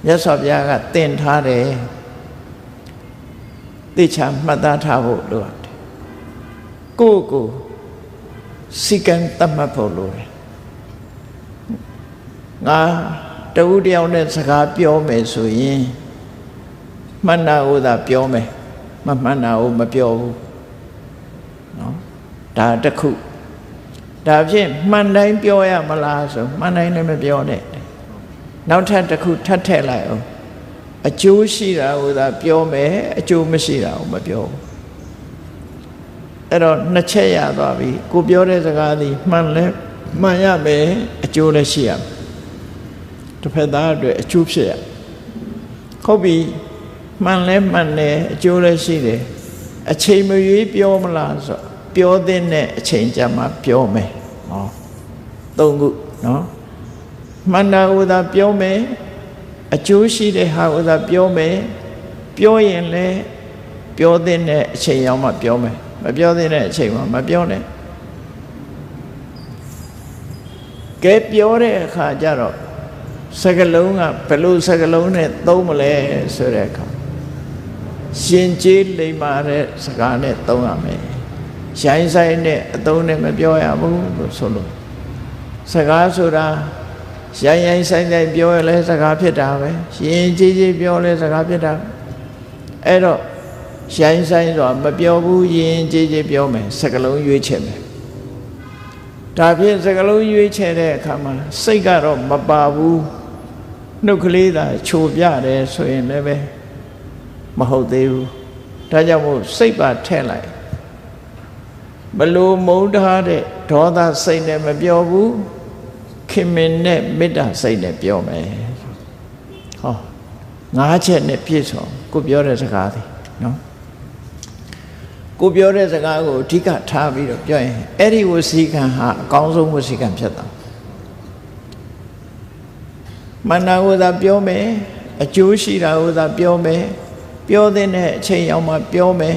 A: မြတ်စွာဘုရားကသင်ထားတယ်သိချာမှတ်သားထားဖို့လိုတယ်ကိုစီကံတတ်မှတ်ဖို့လိုတယ်ငါတဦးတယောက်နဲ့စကားပြောမယ်ဆိုရင် မှန်တာကိုသာပြောမယ်မမှန်တာကိုမပြောဘူးနော်ဒါတစ်ခုဒါဖြင့်မှန်တိုင်းပြောရမလားဆိုမှန်တိုင်းလည်းမပြောနဲ့နောက်ထပ်တစ်ခုထပ်ထည့်လိုက်အောင်အကျိုးရှိတာကိုသာပြောမယ်အကျိုးမရှိတာကိုမပြောဘူးအဲ့တော့နှစ်ချက်ရသွားပြီကိုပြောတဲ့စကားသည်မှန်လဲမှန်ရမယ်အကျိုးလည်းရှိရမယ်တစ်ဖက်သားအတွက်အကျိုးဖြစ်ရဟုတ်ပြီမှန်လဲမှန်တယ်အကျိုးလည်းရှိတယ်အချိန်မရွေးပြောမလားဆိုပြောတဲ့အချိန်ကြမှာပြောမယ်ဟောသုံးခုနော်မှန်တာကိုသာပြောမယ်အကျိုးရှိတဲ့ဟာကိုသာပြောမယ်ပြောရင်လည်းပြောတဲ့အချိန်ရောက်မှပြောမယ်မပြောတဲ့အချိန်မှာမပြောနဲ့ကဲပြောတဲ့အခါကျတော့စကားလုံးကဘယ်လိုစကားလုံးနဲ့သုံးမလဲဆိုတဲ့အခါရှင်ကျေးလိမ္မာတဲ့စကားနဲ့သုံးရမယ်ရိုင်းဆိုင်တဲ့အသုံးနဲ့မပြောရဘူးလို့ဆိုလို့စကားဆိုတာရိုင်းဆိုင်ပြောရလဲစကားဖြစ်တာပဲရှင်ကြီးပြောလဲစကားဖြစ်တာအဲ့တော့ရိုင်းဆိုင်ဆိုတာမပြောဘူးရင်ကြီးပြောမယ်စကားလုံးရွေးချယ်မယ်ဒါဖြင့်စကားလုံးရွေးချယ်တဲ့အခါမှာစိတ်ကတော့မပါဘူးနှုတ်ကလေးသာချိုပြတယ်ဆိုရင်လည်းပဲမဟုတ်သေးဘူးဒါကြောင့်မို့စိတ်ပါထည့်လိုက်ဘလို့မုန်းထားတဲ့ဒေါသစိတ်နဲ့မပြောဘူးခင်မင်နဲ့မေတ္တာစိတ်နဲ့ပြောမယ်ဟောငါးချက်နဲ့ပြည့်စုံကိုပြောတဲ့စကားသည်နော်ကိုပြောတဲ့စကားကိုအဓိကထားပြီးတော့ပြောရင်အဲ့ဒီဝစီကံဟာအကောင်းဆုံးဝစီကံဖြစ်တာမနာကိုသာပြောမယ်အကျိုးရှိတာကိုသာပြောမယ်ပြောတဲ့အချိန်ရောက်မှပြောမယ်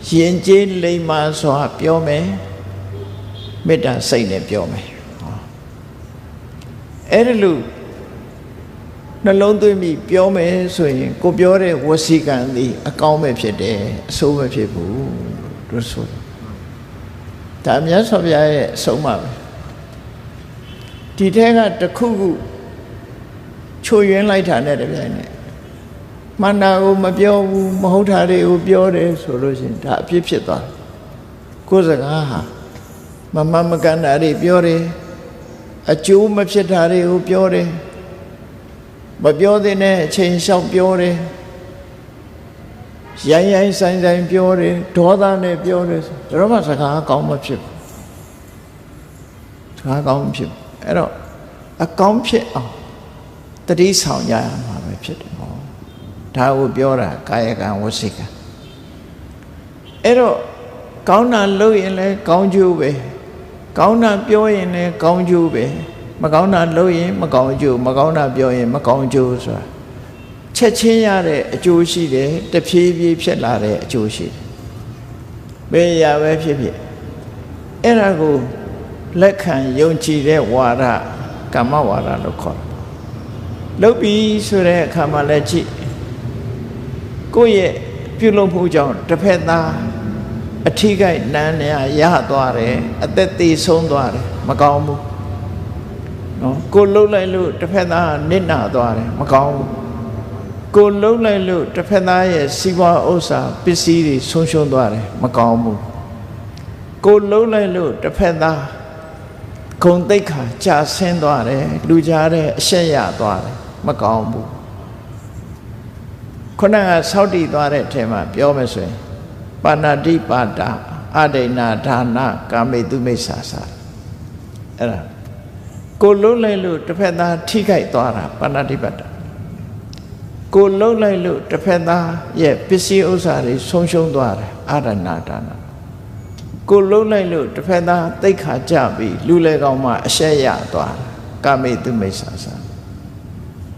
A: ရင်ကျေးလိမ္မာစွာပြောမယ်မေတ္တာစိတ်နဲ့ပြောမယ်အဲ့ဒီလိုနှလုံးသွင်းပြီးပြောမယ်ဆိုရင်ကိုပြောတဲ့ဝစီကံသည်အကောင်းပဲဖြစ်တယ်အဆိုးမဖြစ်ဘူးလို့ဆိုဒါမြတ်စွာဘုရားရဲ့အဆုံးအမပဲဒီထဲကတစ်ခုခုချိုးယွင်းလိုက်တာနဲ့တပြိုင်နက်မှန်တာကိုမပြောဘူးမဟုတ်တာတွေကိုပြောတယ်ဆိုလို့ရှိရင်ဒါအပြစ်ဖြစ်သွားတယ်ကိုယ်စကားဟာမမှန်မကန်တာတွေပြောတယ်အကျိုးမဖြစ်တာတွေကိုပြောတယ်မပြောတဲ့အချိန်လျှောက်ပြောတယ်ရိုင်းဆိုင်ပြောတယ်ဒေါသနဲ့ပြောတယ်ဒါတော့မှစကားကောင်းမဖြစ်ဘူးစကားကောင်းမဖြစ်ဘူးအဲ့တော့အကောင်းဖြစ်အောင်တတိဆောင်ကြရမှာပဲဖြစ်တယ်ဟောဒါကိုပြောတာကာယကံဝစီကံအဲ့တော့ကောင်းတာလုပ်ရင်လည်းကောင်းကျိုးပဲကောင်းတာပြောရင်လည်းကောင်းကျိုးပဲမကောင်းတာလုပ်ရင်မကောင်းကျိုးမကောင်းတာပြောရင်မကောင်းကျိုးဆိုတာချက်ချင်းရတဲ့အကျိုးရှိတယ်တဖြည်းဖြည်းဖြစ်လာတဲ့အကျိုးရှိတယ်ဘယ်ရာပဲဖြစ်ဖြစ်အဲ့ဒါကိုလက်ခံယုံကြည်တဲ့ဝါဒကမ္မဝါဒလို့ခေါ်တယ်လုပ်ပြီးဆိုတဲ့အခါမှာလည်းကြည့်ကိုယ့်ရဲ့ပြုလုပ်မှုကြောင့်တစ်ဖက်သားအထီးကိုက်နန်းနေရသွားတယ်အသက်သေးဆုံးသွားတယ်မကောင်းဘူးနော်ကိုလှုပ်လိုက်လို့တစ်ဖက်သားနစ်နာသွားတယ်မကောင်းဘူးကိုလှုပ်လိုက်လို့တစ်ဖက်သားရဲ့စီးပွားဥစ္စာပစ္စည်းတွေဆုံးရှုံးသွားတယ်မကောင်းဘူးကိုလှုပ်လိုက်လို့တစ်ဖက်သားဂုဏ်သိက္ခာကျဆင်းသွားတယ်လူကြားတဲ့အရှက်ရသွားတယ်မကောင်းဘူးခုနကဆောက်တည်သွားတဲ့အထက်မှာပြောမယ်ဆိုရင်ပါဏာတိပါဒအဒိဏဒါနကာမေတုမိစ္ဆာစာအဲ့ဒါကိုလုံးလိုက်လို့တစ်ဖက်သားထိခိုက်သွားတာပါဏာတိပါဒကိုလုံးလိုက်လို့တစ်ဖက်သားရဲ့ပစ္စည်းဥစ္စာတွေဆုံးရှုံးသွားတယ်အဒိဏဒါနကိုလုံးလိုက်လို့တစ်ဖက်သားသိက္ခာကျပြီးလူလေကောင်မှအရှက်ရသွားတယ်ကာမေတုမိစ္ဆာစာ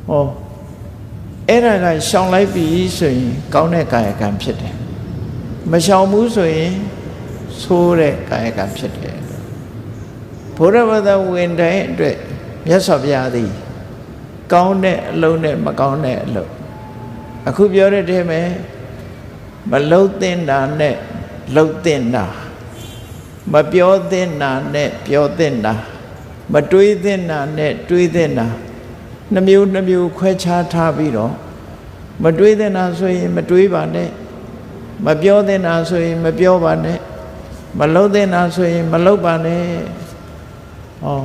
A: ဟောအဲ့ဒါကရှောင်လိုက်ပြီဆိုရင်ကောင်းတဲ့ကာယကံဖြစ်တယ်မရှောင်ဘူးဆိုရင်ဆိုးတဲ့ကာယကံဖြစ်တယ်ဘုရားဘာသာဝင်တိုင်းအတွက်မြတ်စွာဘုရားသည်ကောင်းတဲ့အလုံးနဲ့မကောင်းတဲ့အလုံးအခုပြောတဲ့တည်းမှာမလှုပ်သင့်တာနဲ့လှုပ်သင့်တာမပြောသင့်တာနဲ့ပြောသင့်တာမတွေးသင့်တာနဲ့တွေးသင့်တာနှမျိုးခွဲခြားထားပြီးတော့ မတွေးတဲ့နာဆိုရင်မတွေးပါနဲ့မပြောတဲ့နာဆိုရင်မပြောပါနဲ့မလုပ်တဲ့နာဆိုရင်မလုပ်ပါနဲ့ဟော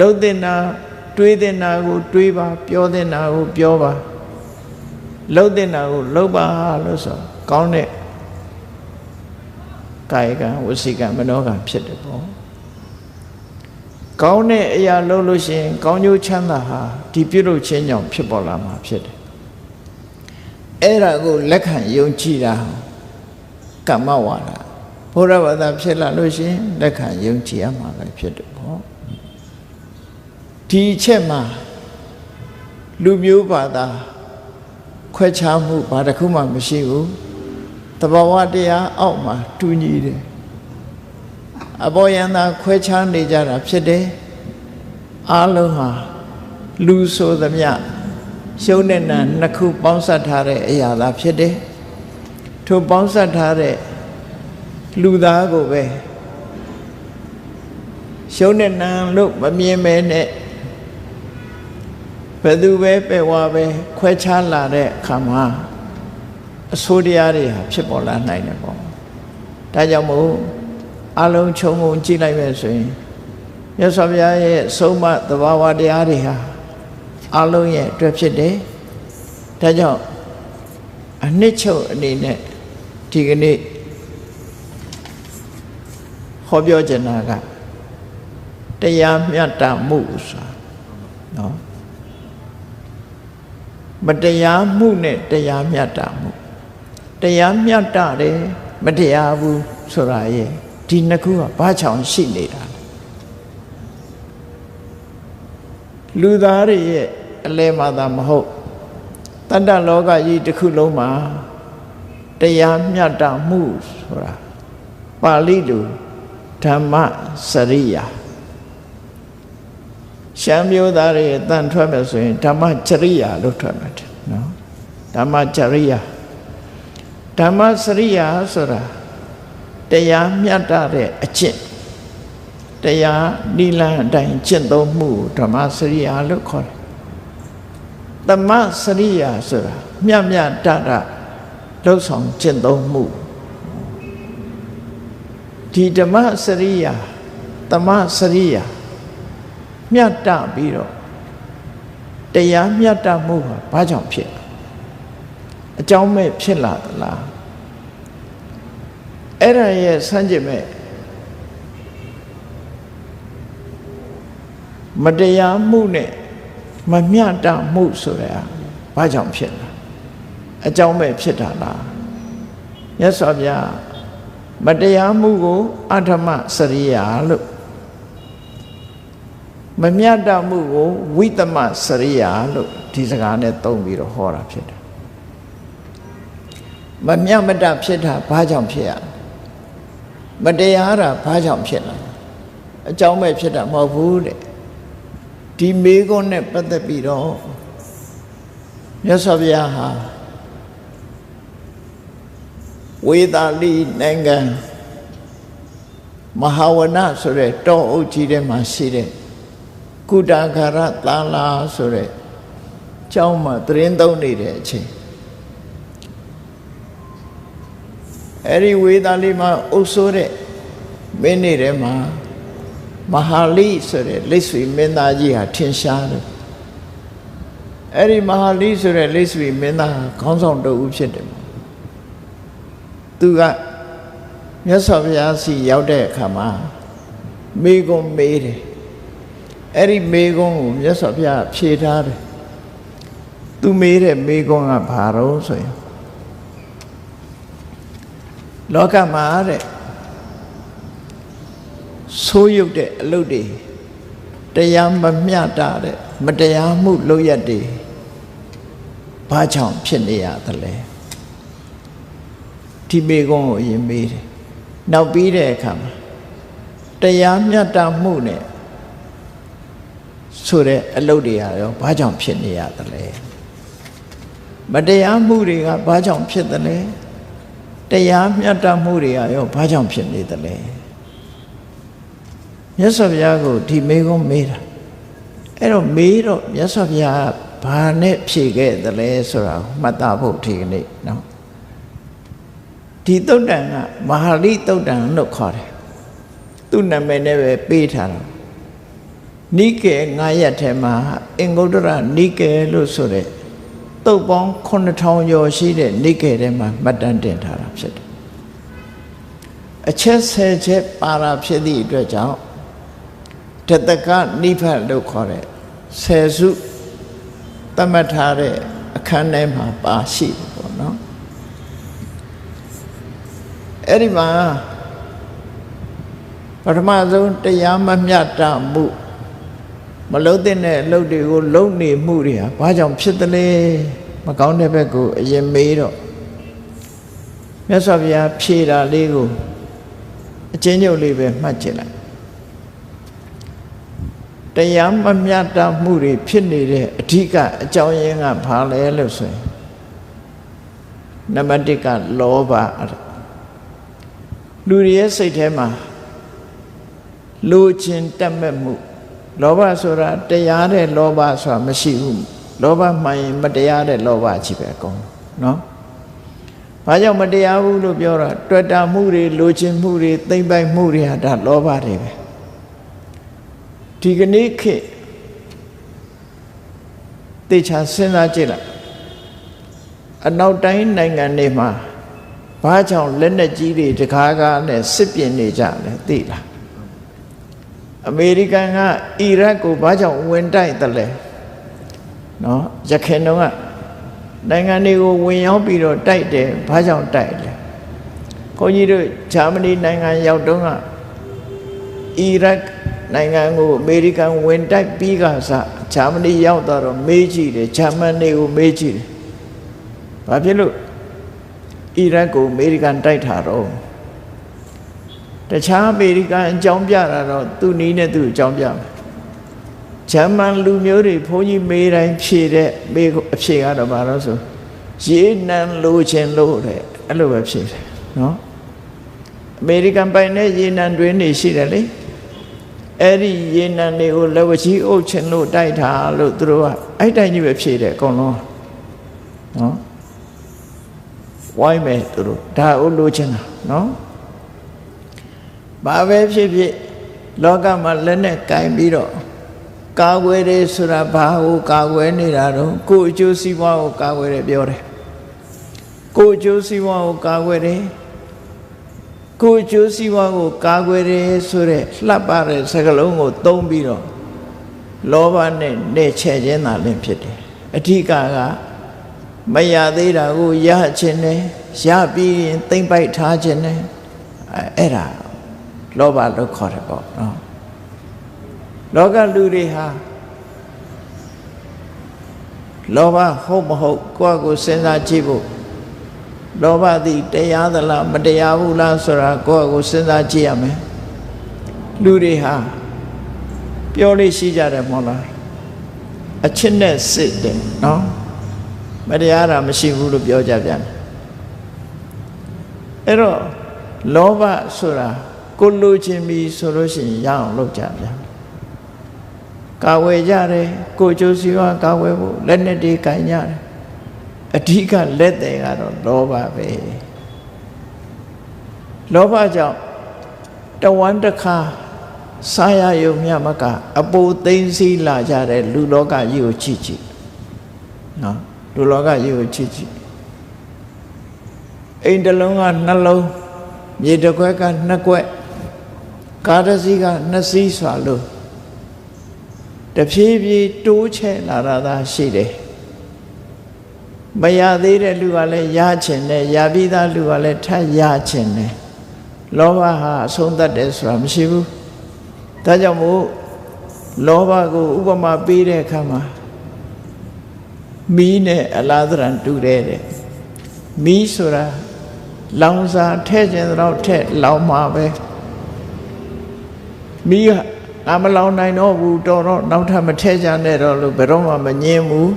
A: လုပ်တဲ့နာတွေးတဲ့နာကိုတွေးပါပြောတဲ့နာကိုပြောပါလုပ်တဲ့နာကိုလုပ်ပါလို့ဆိုကောင်းတဲ့ကာယကံဝစီကံမနောကံဖြစ်တယ်ပေါ့ကောင်းတဲ့အရာလုပ်လို့ရှိရင်ကောင်းကျိုးချမ်းသာဟာဒီပြုလုပ်ခြင်းကြောင့်ဖြစ်ပေါ်လာမှာဖြစ်တယ်အဲ့ဒါကိုလက်ခံယုံကြည်တာကမ္မဝါဒဘုရားဘာသာဖြစ်လာလို့ရှိရင်လက်ခံယုံကြည်ရမှာပဲဖြစ်တယ်ပေါ့ဒီအချက်မှာလူမျိုးဘာသာခွဲခြားမှုဘာတစ်ခုမှမရှိဘူးတဘာဝတရားအောက်မှာတူညီတယ်အဘောယံသာခွဲခြားနေကြတာဖြစ်တယ်အားလုံးဟာလူဆိုသမျှရှုံးတဲ့နာနှစ်ခုပေါင်းစပ်ထားတဲ့အရာသာဖြစ်တယ်ထိုပေါင်းစပ်ထားတဲ့လူသားကိုပဲရှုံးတဲ့နာလို့မမြင်မဲနဲ့ဘယ်သူပဲပဲဝါပဲခွဲခြားလာတဲ့အခါမှာအဆိုးတရားတွေဟာဖြစ်ပေါ်လာနိုင်တယ်ပေါ့ဒါကြောင့်မို့အလုံးခြုံငုံကြည့်လိုက်မယ်ဆိုရင်မြတ်စွာဘုရားရဲ့ဆုံးမသဘာဝတရားတွေဟာအလုံးရဲ့အတွက်ဖြစ်တယ်ဒါကြောင့်အနှစ်ချုပ်အနေနဲ့ဒီကနေ့ဟောပြောချင်တာကတရားမြတ်တာမှုဆိုတာနော်မတရားမှုနဲ့တရားမြတ်တာမှုတရားမြတ်တာတယ်မတရားဘူးဆိုတာရဲ့ဒီနှစ်ခုကဘာကြောင့်ရှိနေတာလူသားတွေရဲ့အလဲမှာသာမဟုတ်တတ္တလောကကြီးတစ်ခုလုံးမှာတရားမြတ်တာမှုဆိုတာပါဠိလိုဓမ္မစရိယာရှမ်းမျိုးသားတွေအတန်ထွက်မယ်ဆိုရင်ဓမ္မจริယာလို့ထွက်မှာတယ်နော်ဓမ္မจริယာဓမ္မစရိယာဆိုတာတရားမြတ်တဲ့အကျင့်တရားနိလန်အတိုင်းကျင့်သုံးမှုဓမ္မစရိယာလို့ခေါ်တယ်သမစရိယာဆိုတာမြတ်မြတ်တတလှုပ်ဆောင်ကျင့်သုံးမှုဒီဓမ္မစရိယာသမစရိယာမြတ်တပြီးတော့တရားမြတ်တမှုဟာဘာကြောင့်ဖြစ်အကြောင်းမဲ့ဖြစ်လာသလားအဲ့ဒါရဲ့ဆန်းကျင်မဲ့မတရားမှုနဲ့မမြတ်တမှုဆိုတဲ့ဘာကြောင့်ဖြစ်လာအကြောင်းမဲ့ဖြစ်တာလားမြတ်စွာဘုရားမတရားမှုကိုအဓမ္မစရိယာလို့မမြတ်တမှုကိုဝိသမစရိယာလို့ဒီစကားနဲ့သုံးပြီးတော့ဟောတာဖြစ်တယ်မမြတ်မတဖြစ်တာဘာကြောင့်ဖြစ်ရမတရားတာဘာကြောင့်ဖြစ်လာအကြောင်းမဲ့ဖြစ်တာမဟုတ်ဘူးတဲ့ဒီမေခွန်းနဲ့ပတ်သက်ပြီးတော့မြတ်စွာဘုရားဟာဝေသာလိနိုင်ငံမဟာဝနဆိုတဲ့တောအုပ်ကြီးထဲမှာရှိတဲ့ကုတခါရသာလာဆိုတဲ့ကျောင်းမှာသတင်းသုံးနေတဲ့အချိန်အဲ့ဒီဝေသာလိမှာအုပ်စိုးတဲ့မင်းနေထဲမှာမဟာလိဆိုတဲ့လိဆွေမင်းသားကြီးဟာထင်ရှားတယ်အဲ့ဒီမဟာလိဆိုတဲ့လိဆွေမင်းသားခေါင်းဆောင်တဦးဖြစ်တယ်သူကမြတ်စွာဘုရားစီရောက်တဲ့အခါမှာမေကွန်းမေးတယ်အဲ့ဒီမေကွန်းကိုမြတ်စွာဘုရားဖြေထားတယ်သူမေးတဲ့မေကွန်းကဘာတော့ဆိုရင်လောကမှာတဲ့ဆိုးရုပ်တဲ့အလုပ်တွေတရားမမျှတတဲ့မတရားမှုလုပ်ရက်တွေဘာကြောင့်ဖြစ်နေရသလဲဒီမေကွန်းကိုအရင်မေးတယ်နောက်ပြီးတဲ့အခါမှာတရားမျှတမှုနဲ့ဆိုတဲ့အလုပ်တွေရောဘာကြောင့်ဖြစ်နေရသလဲမတရားမှုတွေကဘာကြောင့်ဖြစ်သလဲတရားမျှတမှုတွေရောဘာကြောင့်ဖြစ်နေသလဲမြတ်စွာဘုရားကိုဒီမေကွန်းမေးတာအဲ့တော့မေးတော့မြတ်စွာဘုရား ဘာနဲ့ဖြည့်ခဲ့သလဲဆိုတာမှတ်သားဖို့ဒီကနေ့နော်ဒီသုတ်တံကမဟာလိသုတ်တံလို့ခေါ်တယ်သူ့နာမည်နဲ့ပဲပေးထားတာနိကေ9ရက်ထဲမှာအင်္ဂုတ္တရနိကေလို့ဆိုတဲ့သုတ်ပေါင်း9000ကျော်ရှိတဲ့နိကေထဲမှာမှတ်တမ်းတင်ထားတာဖြစ်တယ်အချက်10ချက်ပါတာဖြစ်သည့်အတွက်ကြောင့်တတကနိဗ္ဗာန်လို့ခေါ်တဲ့10စုသတ်မှတ်ထားတဲ့အခန်းထဲမှာပါရှိတယ်ပေါ့နော်အဲ့ဒီမှာပထမဆုံးတရားမမျှတမှုမလုံးတဲ့အလုပ်တွေကိုလုပ်နေမှုတွေဟာဘာကြောင့်ဖြစ်သလဲမကောင်းတဲ့ဘက်ကိုအရင်မေးတော့မြတ်စွာဘုရားဖြေတာလေးကိုအချင်းချုပ်လေးပဲမှတ်ကြည့်လိုက်တရားမမျှတမှုတွေဖြစ်နေတဲ့အဓိကအကြောင်းရင်းကဘာလဲလို့ဆိုရင်နံပါတ်1ကလောဘလူတွေရဲ့စိတ်ထဲမှာလိုချင်တတ်မဲ့မှုလောဘဆိုတာတရားတဲ့လောဘဆိုတာမရှိဘူးလောဘမှန်ရင်မတရားတဲ့လောဘကြီးပဲအကုန်နော်ဘာကြောင့်မတရားဘူးလို့ပြောတာတွေ့တာမှုတွေလိုချင်မှုတွေသိမ့်ပိုက်မှုတွေဟာဒါလောဘတွေပဲဒီကနေ့ခေတ်တေချာစဉ်းစားကြည့်လိုက်အနောက်တိုင်းနိုင်ငံတွေမှာဘာကြောင့်လက်နက်ကြီးတွေတကားကားနဲ့စစ်ပြင်နေကြလဲသိလားအမေရိကန်ကအီရတ်ကိုဘာကြောင့်ဝင်တိုက်တယ်လဲနော်ရခိုင်တော့ကနိုင်ငံတွေကိုဝင်ရောက်ပြီးတော့တိုက်တယ်ဘာကြောင့်တိုက်လဲခွန်ကြီးတို့ဂျာမနီနိုင်ငံရောက်တော့ကအီရတ်နိုင်ငံကိုအမေရိကန်ဝင်တိုက်ပြီးကစားဂျာမနီရောက်တော့မေးကြည့်တယ်ဂျာမန်တွေကိုမေးကြည့်တယ်ဘာဖြစ်လို့အီရတ်ကိုအမေရိကန်တိုက်ထားတော့တခြားအမေရိကန်အကြောင်းပြတာတော့သူ့နည်းနဲ့သူ့အကြောင်းပြမယ်ဂျာမန်လူမျိုးတွေဘုန်းကြီးမေးတိုင်းဖြေတဲ့မေးအဖြေကတော့ဘာလို့ဆိုရေနံလိုချင်လို့တဲ့အဲ့လိုပဲဖြေတယ်နော်အမေရိကန်ပိုင်တဲ့ရေနံတွင်းတွေရှိတယ်လေအဲ့ဒီရေနံတွေကိုလက်ဝကြီးအုပ်ချင်လို့တိုက်တာလို့သူတို့ကအဲ့တိုင်းကြီးပဲဖြေတယ်အကုန်လုံးနော်ဝိုင်းမယ်သူတို့ဒါအုပ်လိုချင်တာနော်ဘာပဲဖြစ်ဖြစ်လောကမှာလက်နဲ့ကင်ပြီးတော့ကာကွယ်တယ်ဆိုတာဘာကိုကာကွယ်နေတာတော့ကိုယ်အကျိုးစီးပွားကိုကာကွယ်တယ်ပြောတယ်ကိုယ်အကျိုးစီးပွားကိုကာကွယ်တယ်ကိုယ်အကျိုးစီးပွားကိုကာကွယ်တယ်ဆိုတဲ့လှပ်ပါတဲ့စကားလုံးကိုသုံးပြီးတော့လောဘနဲ့နဲ့ချဲ့ခြင်းသာလည်းဖြစ်တယ်အဓိကမရသေးတာကိုရခြင်းနဲ့ရပြီးရင်သိမ့်ပိုက်ထားခြင်းနဲ့အဲ့ဒါလောဘလို့ခေါ်တယ်ပေါ့နော်လောကလူတွေဟာလောဘဟုတ်မဟုတ်ကိုယ့်ကိုစဉ်းစားကြည့်ဖို့လောဘသည်တရားသလားမတရားဘူးလားဆိုတာကိုယ့်ကိုစဉ်းစားကြည့်ရမယ်လူတွေဟာပြောလို့ရှိကြတယ်မဟုတ်လားအချစ်နဲ့စစ်တယ်နော်မတရားတာမရှိဘူးလို့ပြောကြပြန်အဲ့တော့လောဘဆိုတာကိုလိုချင်ပြီဆိုလို့ရှိရင်ရအောင်လုပ်ကြပြန်ကာဝယ်ကြတယ်ကိုကျိုးစီဝါကာဝယ်ဖို့လက်နဲ့တွေကင်ကြတယ်အဓိကလက်တယ်ကတော့လောဘပဲလောဘကြောင့်တဝမ်းတစ်ခါစားရယုံမြမကအပူသိမ့်စီးလာကြတဲ့လူလောကကြီးကိုချစ်ကြည့်နော်လူလောကကြီးကိုချစ်ကြည့်အိမ်တစ်လုံးကနှလုံးမြေတစ်ခွက်ကနှစ်ခွက်ကားတစ်စီးကနှစ်စီးစွာလို့တဖြည်းဖြည်းတိုးချဲ့လာတာသာရှိတယ်မရသေးတဲ့လူကလည်းရချင်တယ်ရပြီးသားလူကလည်းထပ်ရချင်တယ်လောဘဟာအဆုံးသတ်တယ်ဆိုတာမရှိဘူးဒါကြောင့်မို့လောဘကိုဥပမာပေးတဲ့အခါမှာမီးနဲ့အလားသဏ္ဍာန်တူတယ်တဲ့မီးဆိုတာလောင်စာထဲ့ခြင်းတော့ထဲ့လောင်မှာပဲမီးကမလောင်နိုင်တော့ဘူးတော်တော့နောက်ထပ်မထဲ့ကြနဲ့တော့လို့ဘယ်တော့မှမငြင်းဘူး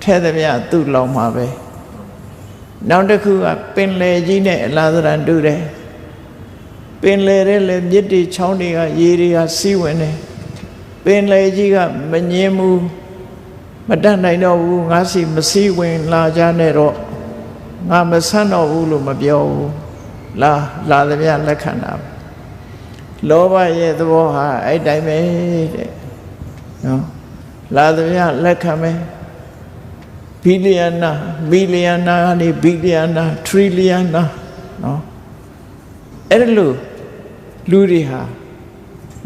A: ထဲ့သမျှသူ့လောင်မှာပဲနောက်တစ်ခုကပင်လယ်ကြီးနဲ့အလားသဏ္ဍာန်တူတယ်ပင်လယ်ထဲလည်းမြစ်တွေချောင်းတွေကရေတွေကစီးဝင်တယ်ပင်လယ်ကြီးကမငြင်းဘူး မတတ်နိုင်တော့ဘူးငါစီမစည်းဝင်လာကြနဲ့တော့ငါမဆန်းတော့ဘူးလို့မပြောဘူးလာသမျှလက်ခံတာလောဘရဲ့သဘောဟာအဲ့တိုင်းပဲတဲ့နော်လာသမျှလက်ခံမယ်ဘီလီယံနာမီလီယံနာကနေဘီလီယံနာထရီလီယံနာနော်အဲ့လိုလူတွေဟာ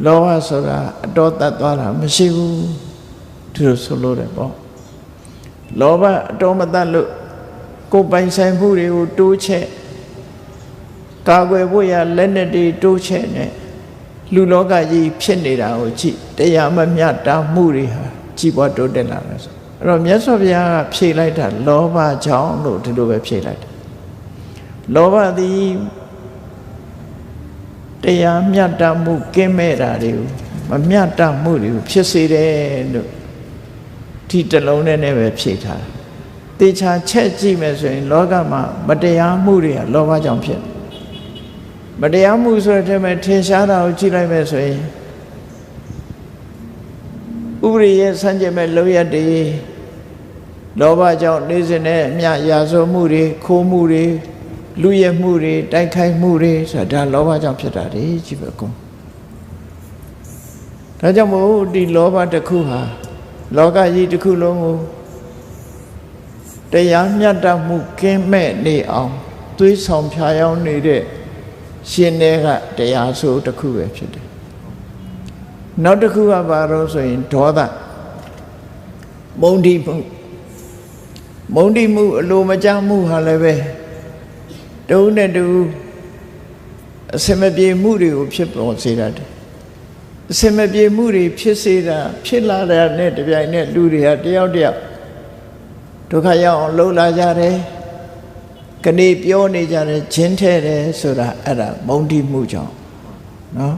A: လောဘဆိုတာအတော်တတ်သွားတာမရှိဘူးသူတို့ဆိုလို့တယ်ပေါ့လောဘအတော်မတတ်လို့ကိုယ်ပိုင်ဆိုင်မှုတွေကိုတိုးချဲ့ကာကွယ်ဖို့ရလက်နဲ့တွေတိုးချဲ့နေလူလောကကြီးဖြစ်နေတာကိုကြည့်တရားမမျှတမှုတွေဟာကြီးပွားတိုးတက်လာတယ်ဆိုအဲ့တော့မြတ်စွာဘုရားကဖြေလိုက်တာလောဘကြောင့်လို့ဒီလိုပဲဖြေလိုက်တယ်လောဘသည်တရားမျှတမှုကင်းမဲ့တာတွေကိုမမျှတမှုတွေကိုဖြစ်စေတယ်လို့ဒီတလုံးနဲ့ပဲဖြေထားတယ်တေချာချက်ကြည့်မယ်ဆိုရင်လောကမှာမတရားမှုတွေကလောဘကြောင့်ဖြစ်မတရားမှုဆိုတဲ့ထဲမှာထင်ရှားတာကိုကြည့်လိုက်မယ်ဆိုရင်ဥပရိရဲ့ဆန့်ကျင်မဲ့လုပ်ရက်တွေလောဘကြောင့်နေစဉ်နဲ့အမျှရာဇဝမှုတွေခိုးမှုတွေလူရဲမှုတွေတိုက်ခိုက်မှုတွေဆိုတာဒါလောဘကြောင့်ဖြစ်တာတွေကြည့်ပဲကွန်းဒါကြောင့်မို့ဒီလောဘတစ်ခုဟာလောကကြီးတစ်ခုလုံးကိုတရားမျှတမှုကင်းမဲ့နေအောင်သွေးဆောင်ဖြာယောင်းနေတဲ့ရှင်တွေကတရားဆိုတစ်ခုပဲဖြစ်တယ်နောက်တစ်ခုကဘာလို့ဆိုရင်ဒေါသမုန်းတိမှုအလိုမကျမှုဟာလည်းပဲတူနဲ့တူအစမပြေမှုတွေကိုဖြစ်ပေါ်စေတတ်တယ်အစမပြေမှုတွေဖြစ်စေတာဖြစ်လာတဲ့နဲ့တပြိုင်နက်လူတွေဟာတယောက်ဒုက္ခရောက်အောင်လှုပ်လာကြတယ်ကနေပြောနေကြတယ်ဂျင်းထဲတယ်ဆိုတာအဲ့ဒါမုန်းတိမှုကြောင့်နော်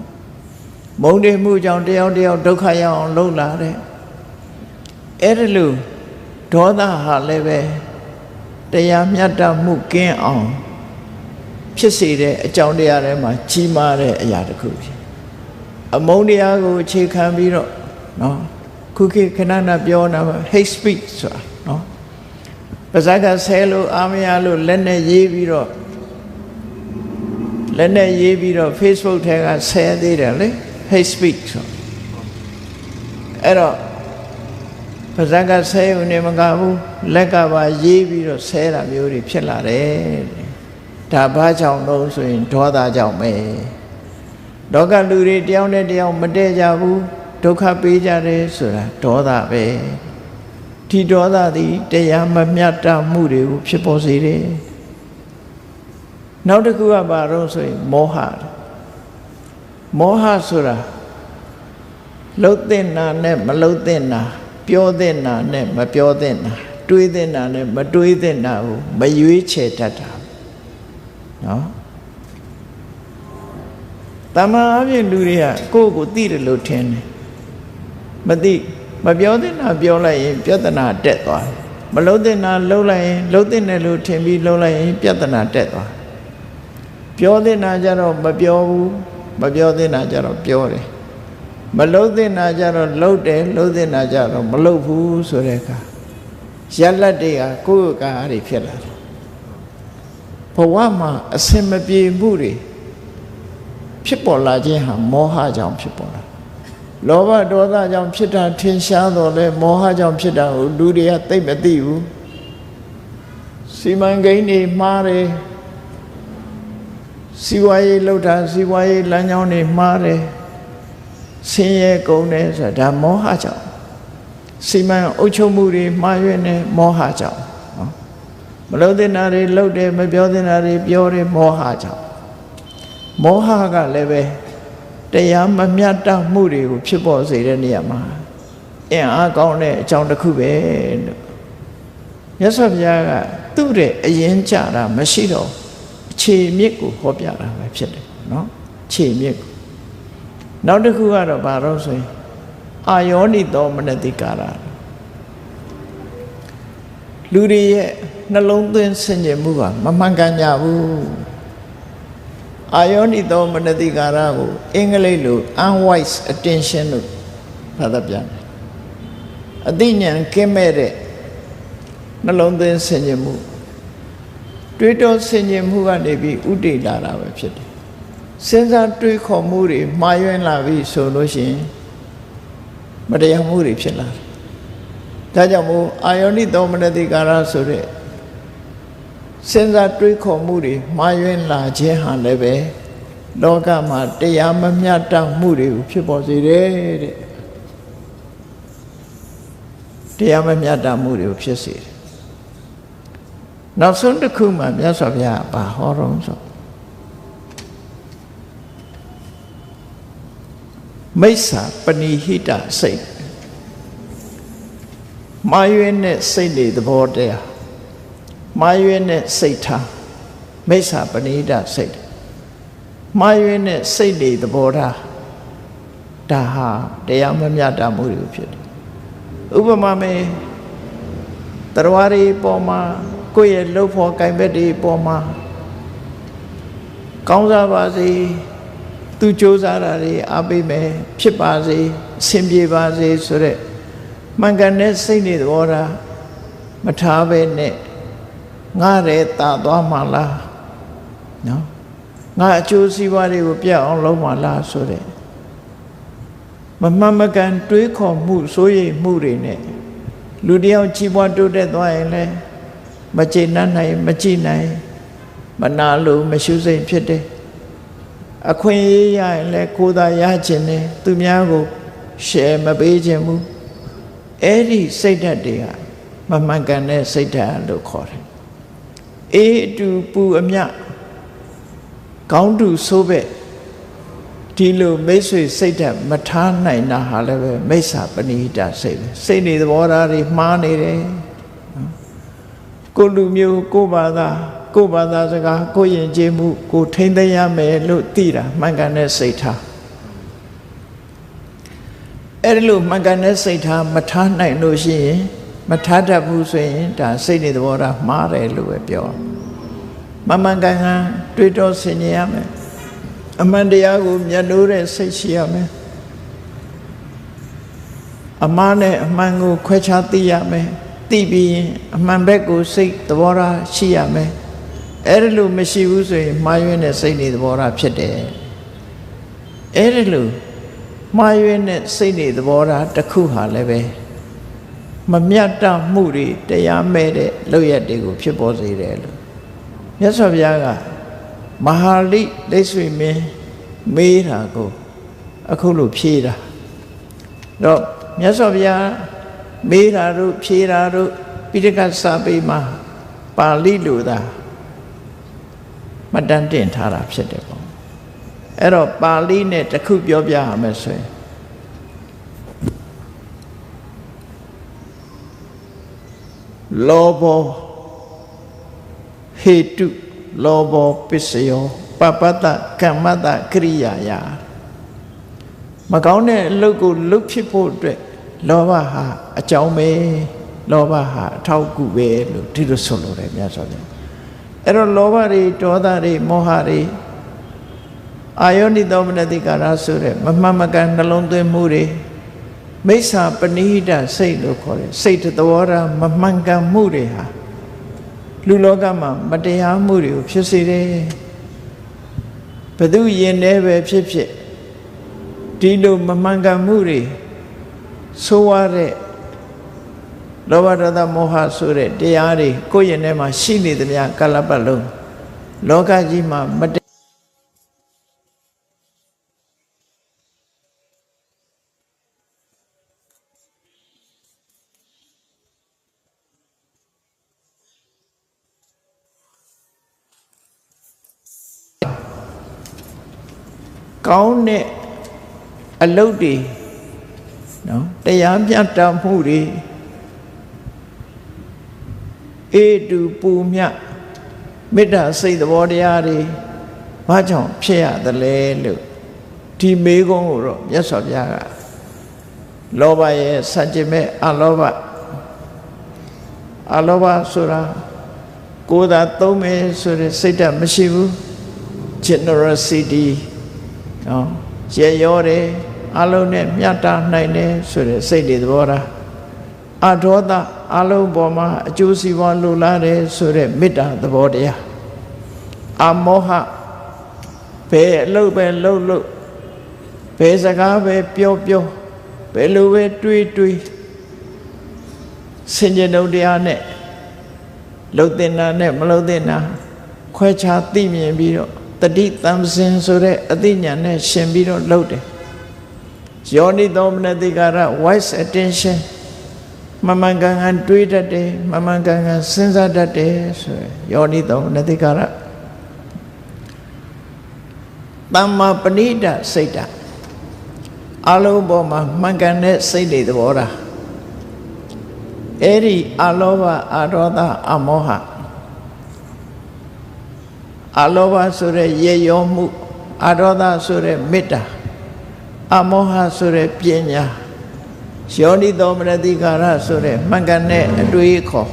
A: မုန်းတိမှုကြောင့်တယောက်ဒုက္ခရောက်အောင်လှုပ်လာတယ်အဲ့ဒါလို့ဒေါသဟာလည်းပဲတရားမျှတမှုကင်းအောင်ဖြစ်စေတဲ့အကြောင်းတရားတွေမှာကြီးမားတဲ့အရာတစ်ခုဖြစ်အမုန်းတရားကိုအခြေခံပြီးတော့နော်ခုခေတ်ခဏပြောတာ hate speech ဆိုတာနော်ပါဇက်ကဆဲလို့အာမရလို့လက်နဲ့ရေးပြီးတော့Facebook ထဲကဆဲသေးတယ်လေ hate speech ဆိုအဲ့တော့ပါဇက်ကဆဲုံနေမကဘူးလက်ကပါရေးပြီးတော့ဆဲတာမျိုးတွေဖြစ်လာတယ်ဒါဘာကြောင့်လို့ဆိုရင်ဒေါသကြောင့်ပဲလောကလူတွေတယောက်နဲ့တယောက်မတည့်ကြဘူးဒုက္ခပေးကြတယ်ဆိုတာဒေါသပဲဒီဒေါသသည်တရားမမျှတမှုတွေကိုဖြစ်ပေါ်စေတယ်နောက်တစ်ခုကဘာလို့ဆိုရင်မောဟဆိုတာလှုပ်တဲ့နာနဲ့မလှုပ်တဲ့နာပြောတဲ့နာနဲ့မပြောတဲ့နာတွေးတဲ့နာနဲ့မတွေးတဲ့နာကိုမရွေးချယ်တတ်တာနော်တမန်အပြင်လူတွေကကိုယ့်ကိုသိတယ်လို့ထင်တယ်မသိမပြောတဲ့နာပြောလိုက်ရင်ပြဿနာတက်သွားတယ်မလှုပ်တဲ့နာလှုပ်လိုက်ရင်လှုပ်တဲ့နယ်လို့ထင်ပြီးလှုပ်လိုက်ရင်ပြဿနာတက်သွားပြောတဲ့နာကြတော့မပြောဘူးမပြောတဲ့နာကြတော့ပြောတယ်မလှုပ်တဲ့နာကြတော့လှုပ်တယ်လှုပ်တဲ့နာကြတော့မလှုပ်ဘူးဆိုတဲ့အခါရလတ်တွေကကိုယ့်ကားတွေဖြစ်လာတယ်ဘဝမှာအစင်မပြေမှုတွေဖြစ်ပေါ်လာခြင်းဟာမောဟကြောင့်ဖြစ်ပေါ်လာလောဘဒေါသကြောင့်ဖြစ်တာထင်ရှားတော့လဲမောဟကြောင့်ဖြစ်တာကိုလူတွေကသိမသိဘူးစီမံကိန်းတွေမှားတယ်စီဝါရေးလှုပ်တာစီဝါရေးလမ်းကြောင်းတွေမှားတယ်ဆင်းရဲကုန်တယ်ဆိုတာဒါမောဟကြောင့်စီမံအုပ်ချုပ်မှုတွေမှားရွံ့နေမောဟကြောင့်နော်မလုပ်တဲ့နာတွေလုပ်တယ်မပြောတဲ့နာတွေပြောတယ်မောဟကြောင့်မောဟကလည်းပဲတရားမမျှတမှုတွေကိုဖြစ်ပေါ်စေတဲ့နေရာမှာအင်အားကောင်းတဲ့အကြောင်းတစ်ခုပဲလို့မြတ်စွာဘုရားကသူ့တဲ့အရင်ကြတာမရှိတော့အခြေမြစ်ကိုဟောပြတာပဲဖြစ်တယ်နော်အခြေမြစ်နောက်တစ်ခုကတော့ဘာလို့ဆိုရင်အာယောနိသောမနတိကာရလူတွေရဲ့နှလုံးသွင်းဆင်ခြင်မှုကမမှန်ကန်ကြဘူးအာယောနိသောမနတိကာရကိုအင်္ဂလိပ်လို unwise attention လို့ဘာသာပြန်တယ် အသိဉာဏ်ကင်းမဲ့တဲ့နှလုံးသွင်းဆင်ခြင်မှုတွေးတောဆင်ခြင်မှုကနေပြီးဥတည်လာတာပဲဖြစ်တယ်စဉ်းစားတွေးခေါ်မှုတွေမှားယွင်းလာပြီဆိုလို့ရှိရင်မတရားမှုတွေဖြစ်လာတယ်ဒါကြောင့်မို့အာယောနိသောမနတိကာရဆိုတဲ့စဉ်းစားတွေးခေါ်မှုတွေမှားယွင်းလာခြင်းဟာလည်းပဲလောကမှာတရားမမျှတမှုတွေကိုဖြစ်ပေါ်စေတယ်တဲ့တရားမမျှတမှုတွေကိုဖြစ်စေတယ်နောက်ဆုံးတစ်ခုမှမြတ်စွာဘုရားဘာဟောတော့ဆိုမိစ္ဆာပဏိဟိတစိတ်မာယွင်းတဲ့စိတ်တွေသဘောတရားမာယွင်းတဲ့စိတ်ထားမိစ္ဆာပဏိဟိတစိတ်မာယွင်းတဲ့စိတ်တွေသဘောထားဒါဟာတရားမမျှတမှုတွေဖြစ်တယ်ဥပမာမဲ့တရားတွေပေါ်မှာကိုယ့်ရဲ့လှုပ်ဖို့ကိုင်ဘက်တွေပေါ်မှာကောင်းစားပါစေသူစ조사တာတွေအားပေးမယ်ဖြစ်ပါစေအဆင်ပြေပါစေဆိုတဲ့မှန်ကန်တဲ့စိတ်နဲ့သဘောထားမထားဘဲနဲ့ငါရဲတာသွားမှလားနော်ငါအကျိုးစီးပွားတွေကိုပြတ်အောင်လုပ်မှလားဆိုတဲ့မမှန်မကန်တွေးခေါ်မှုစိုးရိမ်မှုတွေနဲ့လူတယောက်ကြီးပွားတိုးတက်သွားရင်လည်းမကျေနပ်နိုင်မကြည်နိုင်မနာလို့မရှုစိတ်ဖြစ်တယ်အခွင့်အရေးရရင်လည်းကိုယ်သာရခြင်းနဲ့သူများကိုရှယ်မပေးခြင်းဘူးအဲ့ဒီစိတ်ဓာတ်တွေကမမှန်ကန်တဲ့စိတ်ဓာတ်လို့ခေါ်တယ်အေးအတူပူအမြကောင်းတူဆိုးပဲဒီလိုမိတ်ဆွေစိတ်ဓာတ်မထားနိုင်တာဟာလည်းပဲမိစ္ဆာပဏိဟိတစိတ်ပဲစိတ်နေသဘောထားတွေမှားနေတယ်ကိုလူမျိုးကိုဘာသာစကားကိုယဉ်ကျေးမှုကိုထိမ့်သိမ်းရမယ်လို့သိတာမှန်ကန်တဲ့စိတ်ထားအဲ့ဒီလိုမှန်ကန်တဲ့စိတ်ထားမထားနိုင်လို့ရှိရင်မထားတတ်ဘူးဆိုရင်ဒါစိတ်နေသဘောထားမှားတယ်လို့ပဲပြောမမှန်ကန်ကန်တွေးတောဆင်ခြင်ရမယ်အမှန်တရားကိုမျက်နှိုးတဲ့စိတ်ရှိရမယ်အမှားနဲ့အမှန်ကိုခွဲခြားသိရမယ်သိပြီးရင်အမှန်ဘက်ကိုစိတ်သဘောထားရှိရမယ်အဲ့ဒါလို့မရှိဘူးဆိုရင်မှားယွင်းတဲ့စိတ်နေသဘောထားဖြစ်တယ်အဲ့ဒါလို့မှားယွင်းတဲ့စိတ်နေသဘောထားတစ်ခုဟာလည်းပဲမမြတ်တမှုတွေတရားမဲ့တဲ့လုပ်ရက်တွေကိုဖြစ်ပေါ်စေတယ်လို့မြတ်စွာဘုရားကမဟာလိဒိဋ္ဌိမင်းမေးတာကိုအခုလို့ဖြေတာတော့မြတ်စွာဘုရားမေးတာတို့ဖြေတာတို့ပိဋကစာပေမှာပါဠိလိုသာမတန်တင်ထားတာဖြစ်တယ်ပေါ့အဲ့တော့ပါဠိနဲ့တစ်ခုပြောပြရမယ်ဆိုရင်လောဘောဟေတုလောဘောပစ္စယောပပတ္တကမ္မတ္တကရိယာယမကောင်းတဲ့အလုပ်ကိုလုပ်ဖြစ်ဖို့အတွက်လောဘဟာအကြောင်းပဲလောဘဟာအထောက်အကူပဲလို့ဒီလိုဆိုလိုတယ်မြတ်စွာဘုရားအဲ့တော့လောဘတွေဒေါသတွေမောဟတွေအာယောနိသောမနတိကာရဆိုတဲ့မမှန်မကန်နှလုံးသွင်းမှုတွေမိစ္ဆာပဏိဟိတစိတ်လို့ခေါ်တယ်စိတ်သဘောထားမမှန်ကန်မှုတွေဟာလူလောကမှာမတရားမှုတွေကိုဖြစ်စေတယ်ဘယ်သူယင်နေပဲဖြစ်ဖြစ်ဒီလိုမမှန်ကန်မှုတွေဆိုးဝါးတဲ့လောဘဒေါသမောဟဆိုတဲ့တရားတွေကိုယ့်ရင်ထဲမှာရှိနေသမျှကာလပတ်လုံးလောကကြီးမှာမကောင်းတဲ့အလုပ်တွေနော်တရားမျှတမှုတွေအေတူပူမြမေတ္တာစိတ်သဘောတရားတွေဘာကြောင့်ဖြစ်ရသလဲလို့ဒီမေးခွန်းကိုတော့မြတ်စွာဘုရားကလောဘရဲ့ဆန့်ကျင်မဲ့အလောဘဆိုတာကိုယ်သာသုံးမယ်ဆိုတဲ့စိတ်ဓာတ်မရှိဘူး generosity နော်ရရောတယ်အလုံးနဲ့မြတ်တာနိုင်တယ်ဆိုတဲ့စိတ်တွေသဘောထား အာဒေါသအလုံးပေါ်မှာအကျိုးစီးပွားလိုလားတယ်ဆိုတဲ့မေတ္တာသဘောတရားအမောဟဘယ်အလုပ်ပဲလုပ်ဘယ်စကားပဲပြောဘယ်လိုပဲတွေးစင်ကြယ်တို့တရားနဲ့လှုပ်တင်တာနဲ့မလှုပ်တင်တာခွဲခြားသိမြင်ပြီးတော့တတိတံစင်ဆိုတဲ့အသိဉာဏ်နဲ့ရှင်ပြီးတော့လှုပ်တယ်ယောနိသောမနတိကာရ wise attention မမှန်ကန်ကန်တွေးတတ်တယ်မမှန်ကန်ကန်စဉ်းစားတတ်တယ်ဆိုရယ်ယောနိသောမနတိကာရသမ္မာပဏိဒစိတ်ဓာတ်အလုံးပေါ်မှာမှန်ကန်တဲ့စိတ်တွေသဘောထားအဲ့ဒီအလောဘအဒေါသအမောဟအလောဘဆိုတဲ့ရေရောမှုအဒေါသဆိုတဲ့မေတ္တာအမောဟဆိုတဲ့ပညာယောနိသောမနတိကာရဆိုတဲ့မှန်ကန်တဲ့အတွေးခေါ်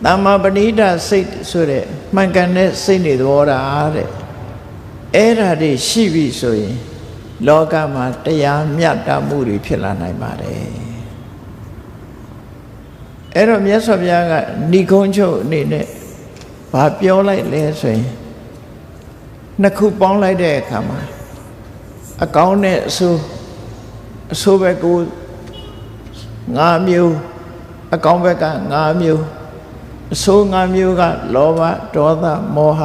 A: သမ္မာပဏိဒစိတ်ဆိုတဲ့မှန်ကန်တဲ့စိတ်တွေသဘောထားတဲ့အဲ့ဓာတွေရှိပြီဆိုရင်လောကမှာတရားမြတ်တာမှုတွေဖြစ်လာနိုင်ပါတယ်အဲ့တော့မြတ်စွာဘုရားကဏိကုံးချုပ်အနေနဲ့ဘာပြောလိုက်လဲဆိုရင်နှစ်ခုပေါင်းလိုက်တဲ့အခါမှာအကောင်းနဲ့အဆိုးဘက်ကို5မျိုးအကောင်းဘက်က5မျိုးအဆိုး5မျိုးကလောဘဒေါသမောဟ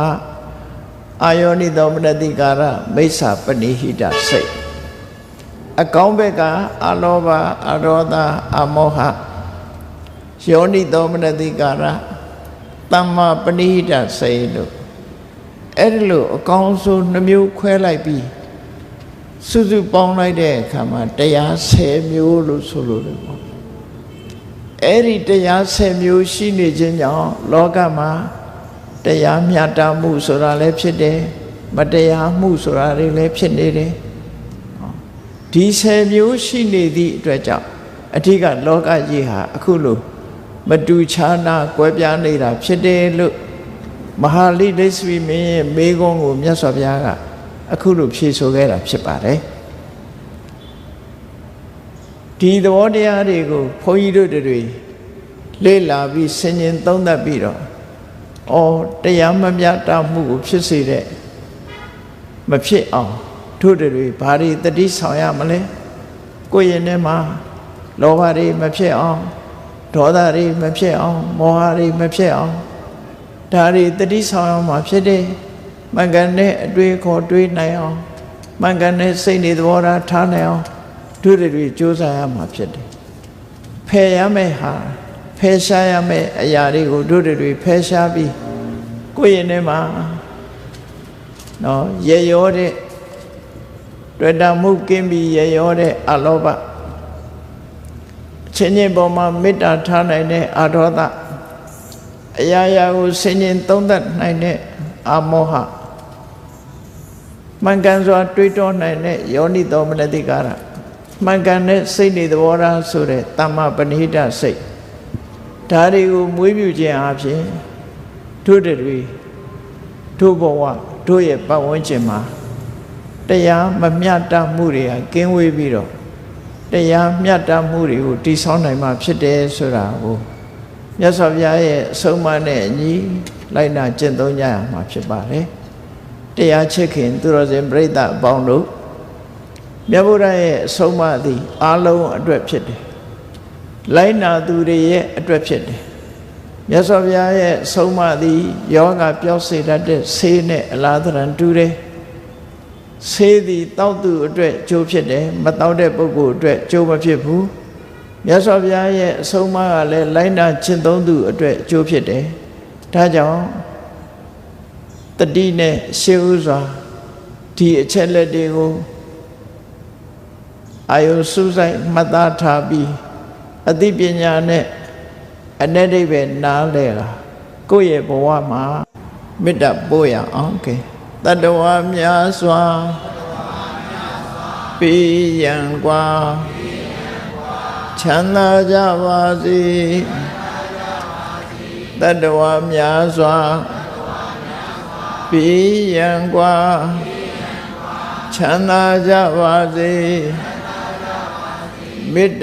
A: အာယောနိသောမနတိကာရမိစ္ဆာပဏိဟိတစိတ်အကောင်းဘက်ကအလောဘအဒေါသအမောဟယောနိသောမနတိကာရသမ္မာပဏိဟိတစိတ်လို့အဲ့ဒီလိုအကောင်းဆုံး2မျိုးခွဲလိုက်ပြီးစုစုပေါင်းလိုက်တဲ့အခါမှာတရား10မျိုးလို့ဆိုလို့တယ်ပေါ့အဲ့ဒီတရား10မျိုးရှိနေခြင်းကြောင့်လောကမှာတရားမျှတမှုဆိုတာလည်းဖြစ်တယ်မတရားမှုဆိုတာတွေလည်းဖြစ်နေတယ်ဒီ10မျိုးရှိနေသည့်အတွက်ကြောင့်အထက်ကလောကကြီးဟာအခုလိုမတူခြားနာကွဲပြားနေတာဖြစ်တယ်လို့မဟာလိဒိသဝီမင်းရဲ့မေးခွန်းကိုမြတ်စွာဘုရားကအခုလိုဖြေဆိုခဲ့တာဖြစ်ပါတယ်ဒီသဘောတရားတွေကိုဘုန်းကြီးတို့တွေလေ့လာပြီးဆင်ခြင်သုံးသပ်ပြီးတော့တရားမမြတ်တာမှုကိုဖြစ်စေတဲ့မဖြစ်အောင်တို့တွေဘာတွေတတိဆောင်ရမလဲကိုယ့်ရင်ထဲမှာလောဘတွေမဖြစ်အောင်ဒေါသတွေမဖြစ်အောင်မောဟတွေမဖြစ်အောင်ဒါတွေတတိဆောင်ရမှာဖြစ်တယ်မှန်ကန်တဲ့အတွေ့အခေါ်တွေးနိုင်အောင်မှန်ကန်တဲ့စိတ်နေသဘောထားနိုင်အောင်တို့တွေကြိုးစားရမှာဖြစ်တယ်ဖယ်ရမယ့်ဟာဖယ်ရှားရမယ့်အရာတွေကိုတို့တွေဖယ်ရှားပြီးကိုယ့်ရင်ထဲမှာရေရောတဲ့တွေ့တာမှုကင်းပြီးရေရောတဲ့အလောဘချင်းချင်းပေါ်မှာမေတ္တာထားနိုင်တဲ့အဒေါသအရာရာကိုဆင်ခြင်သုံးသပ်နိုင်တဲ့အမောဟမှန်ကန်စွာတွေးတောနိုင်တဲ့ယောနိသောမနတိကာရမှန်ကန်တဲ့စိတ်နေသဘောထားဆိုတဲ့သမ္မာပဏိဒစိတ်ဒါတွေကိုမွေးမြူခြင်းအပြင်တို့တွေတို့ဘဝတို့ရဲ့ပတ်ဝန်းကျင်မှာတရားမမြတ်တမှုတွေကကင်းဝေးပြီးတော့တရားမြတ်တမှုတွေကိုတည်ဆောက်နိုင်မှာဖြစ်တယ်ဆိုတာကိုမြတ်စွာဘုရားရဲ့အဆုံးအမနဲ့အညီလိုက်နာကျင့်သုံးကြရမှာဖြစ်ပါတယ်တရားချစ်ခင်သူတော်စင်ပြိဿအပေါင်းတို့မြတ်ဗုဒ္ဓရဲ့အဆုံးအမသည်အလုံးအတွက်ဖြစ်တယ်လိုက်နာသူတွေရဲ့အတွက်ဖြစ်တယ်မြတ်စွာဘုရားရဲ့အဆုံးအမသည်ယောဂပျောက်စေတတ်တဲ့ဆေးနဲ့အလားတရံတူတယ်ဆေးသည်တောက်သူအတွက်ကျိုးဖြစ်တယ်မတောက်တဲ့ပုဂ္ဂိုလ်အတွက်ကျိုးမဖြစ်ဘူးမြတ်စွာဘုရားရဲ့အဆုံးအမကလည်းလိုက်နာကျင့်သုံးသူအတွက်ကျိုးဖြစ်တယ်ဒါကြောင့်တတိနဲ့ရှေးဥစွာဒီအချက်လက်တွေကိုအာယုစူးစိုက်မှတ်သားထားပြီးအသိပညာနဲ့အ내ဒိဗ္ဗေနားလဲတာကိုယ့်ရဲ့ဘဝမှာမေတ္တာပို့ရအောင်ကဲတတ္တဝါများစွာပေးရန်กว่าချမ်းသာကြပါစေတတ္တဝါများစွာပေးရန်กว่าချမ်းသာကြပါစေမေတ္တာ